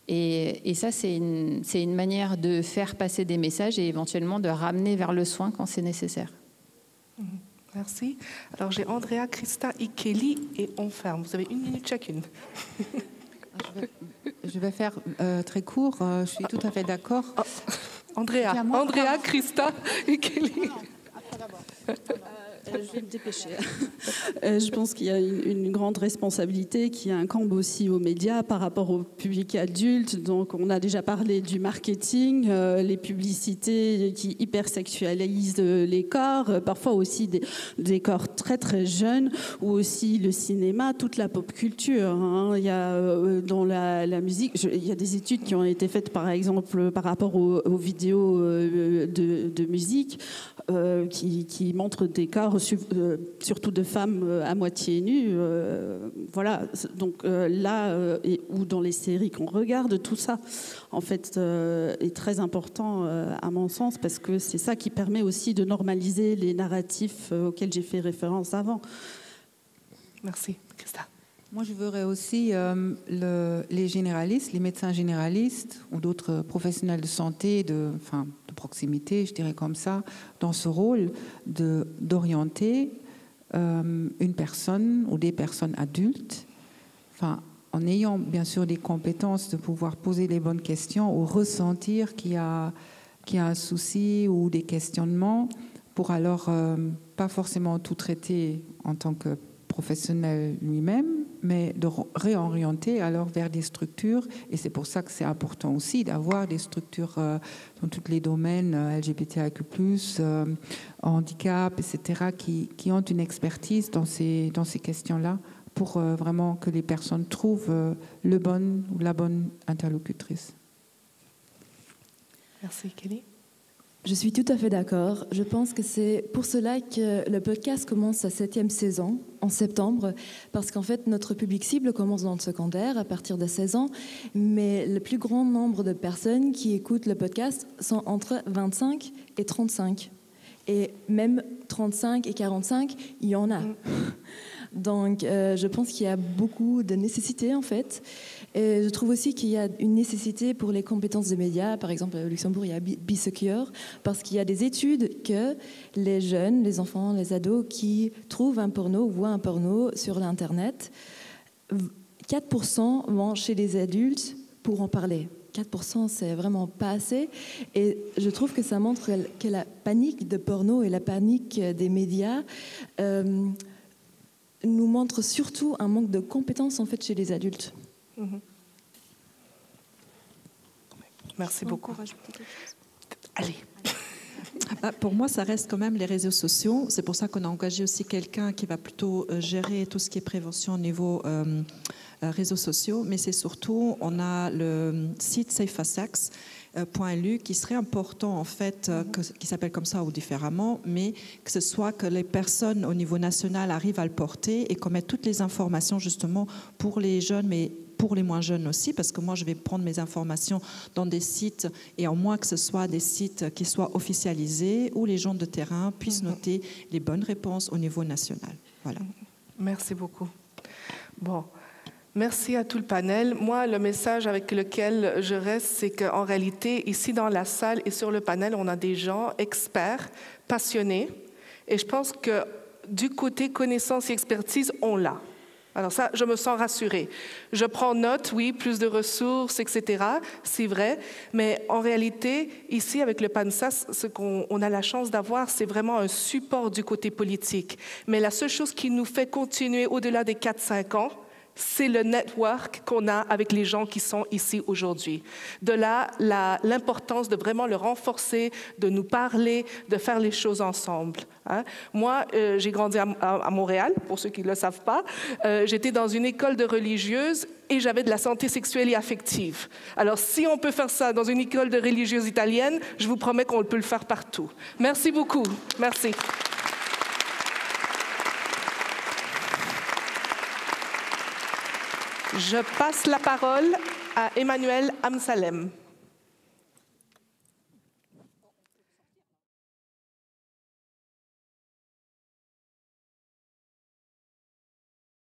Et ça, c'est une manière de faire passer des messages et éventuellement de ramener vers le soin quand c'est nécessaire. Merci. Alors, j'ai Andrea, Christa et Kelly et on ferme. Vous avez 1 minute chacune. Je vais faire très court. Je suis tout à fait d'accord. Andrea, Christa et Kelly. Je vais me dépêcher. Je pense qu'il y a une grande responsabilité qui incombe aussi aux médias par rapport au public adulte. Donc, on a déjà parlé du marketing, les publicités qui hypersexualisent les corps, parfois aussi des corps très très jeunes, ou aussi le cinéma, toute la pop culture. Hein. Il y a dans la musique, il y a des études qui ont été faites, par exemple, par rapport aux vidéos de musique qui montrent des corps surtout de femmes à moitié nues. Voilà. Donc là, ou dans les séries qu'on regarde, tout ça, en fait, est très important à mon sens, parce que c'est ça qui permet aussi de normaliser les narratifs auxquels j'ai fait référence avant. Merci. Christa. Moi, je voudrais aussi les généralistes, les médecins généralistes ou d'autres professionnels de santé, de proximité, je dirais comme ça, dans ce rôle d'orienter une personne ou des personnes adultes, en ayant bien sûr des compétences de pouvoir poser les bonnes questions ou ressentir qu'il y a un souci ou des questionnements, pour alors pas forcément tout traiter en tant que professionnel lui-même, mais de réorienter alors vers des structures. Et c'est pour ça que c'est important aussi d'avoir des structures dans tous les domaines, LGBTIQ+, handicap, etc., qui ont une expertise dans ces questions-là, pour vraiment que les personnes trouvent le bon ou la bonne interlocutrice. Merci, Kelly. Je suis tout à fait d'accord. Je pense que c'est pour cela que le podcast commence sa 7e saison en septembre, parce qu'en fait, notre public cible commence dans le secondaire à partir de 16 ans, mais le plus grand nombre de personnes qui écoutent le podcast sont entre 25 et 35. Et même 35 et 45, il y en a. Donc, je pense qu'il y a beaucoup de nécessités, en fait. Et je trouve aussi qu'il y a une nécessité pour les compétences des médias. Par exemple, au Luxembourg, il y a Be Secure, parce qu'il y a des études que les jeunes, les enfants, les ados qui trouvent un porno ou voient un porno sur l'Internet, 4% vont chez les adultes pour en parler. 4%, c'est vraiment pas assez. Et je trouve que ça montre que la panique de porno et la panique des médias nous montre surtout un manque de compétences en fait chez les adultes. Merci beaucoup. Allez. Pour moi, ça reste quand même les réseaux sociaux. C'est pour ça qu'on a engagé aussi quelqu'un qui va plutôt gérer tout ce qui est prévention au niveau réseaux sociaux. Mais c'est surtout, on a le site safeasex.lu qui serait important en fait, qui s'appelle comme ça ou différemment, mais que ce soit que les personnes au niveau national arrivent à le porter et qu'on mette toutes les informations justement pour les jeunes, mais pour les moins jeunes aussi, parce que moi je vais prendre mes informations dans des sites, et en moins que ce soit des sites qui soient officialisés, où les gens de terrain puissent noter les bonnes réponses au niveau national. Voilà. Merci beaucoup. Bon. Merci à tout le panel. Moi, le message avec lequel je reste, c'est qu'en réalité, ici dans la salle et sur le panel, on a des gens experts, passionnés, et je pense que du côté connaissance et expertise, on l'a. Alors ça, je me sens rassurée. Je prends note, oui, plus de ressources, etc., c'est vrai, mais en réalité, ici, avec le PANSAS, ce qu'on a la chance d'avoir, c'est vraiment un support du côté politique. Mais la seule chose qui nous fait continuer au-delà des 4-5 ans, c'est le network qu'on a avec les gens qui sont ici aujourd'hui. De là, l'importance de vraiment le renforcer, de nous parler, de faire les choses ensemble. Hein? Moi, j'ai grandi à Montréal, pour ceux qui ne le savent pas. J'étais dans une école de religieuses et j'avais de la santé sexuelle et affective. Alors, si on peut faire ça dans une école de religieuses italienne, je vous promets qu'on peut le faire partout. Merci beaucoup. Merci. Je passe la parole à Emmanuel Amsalem.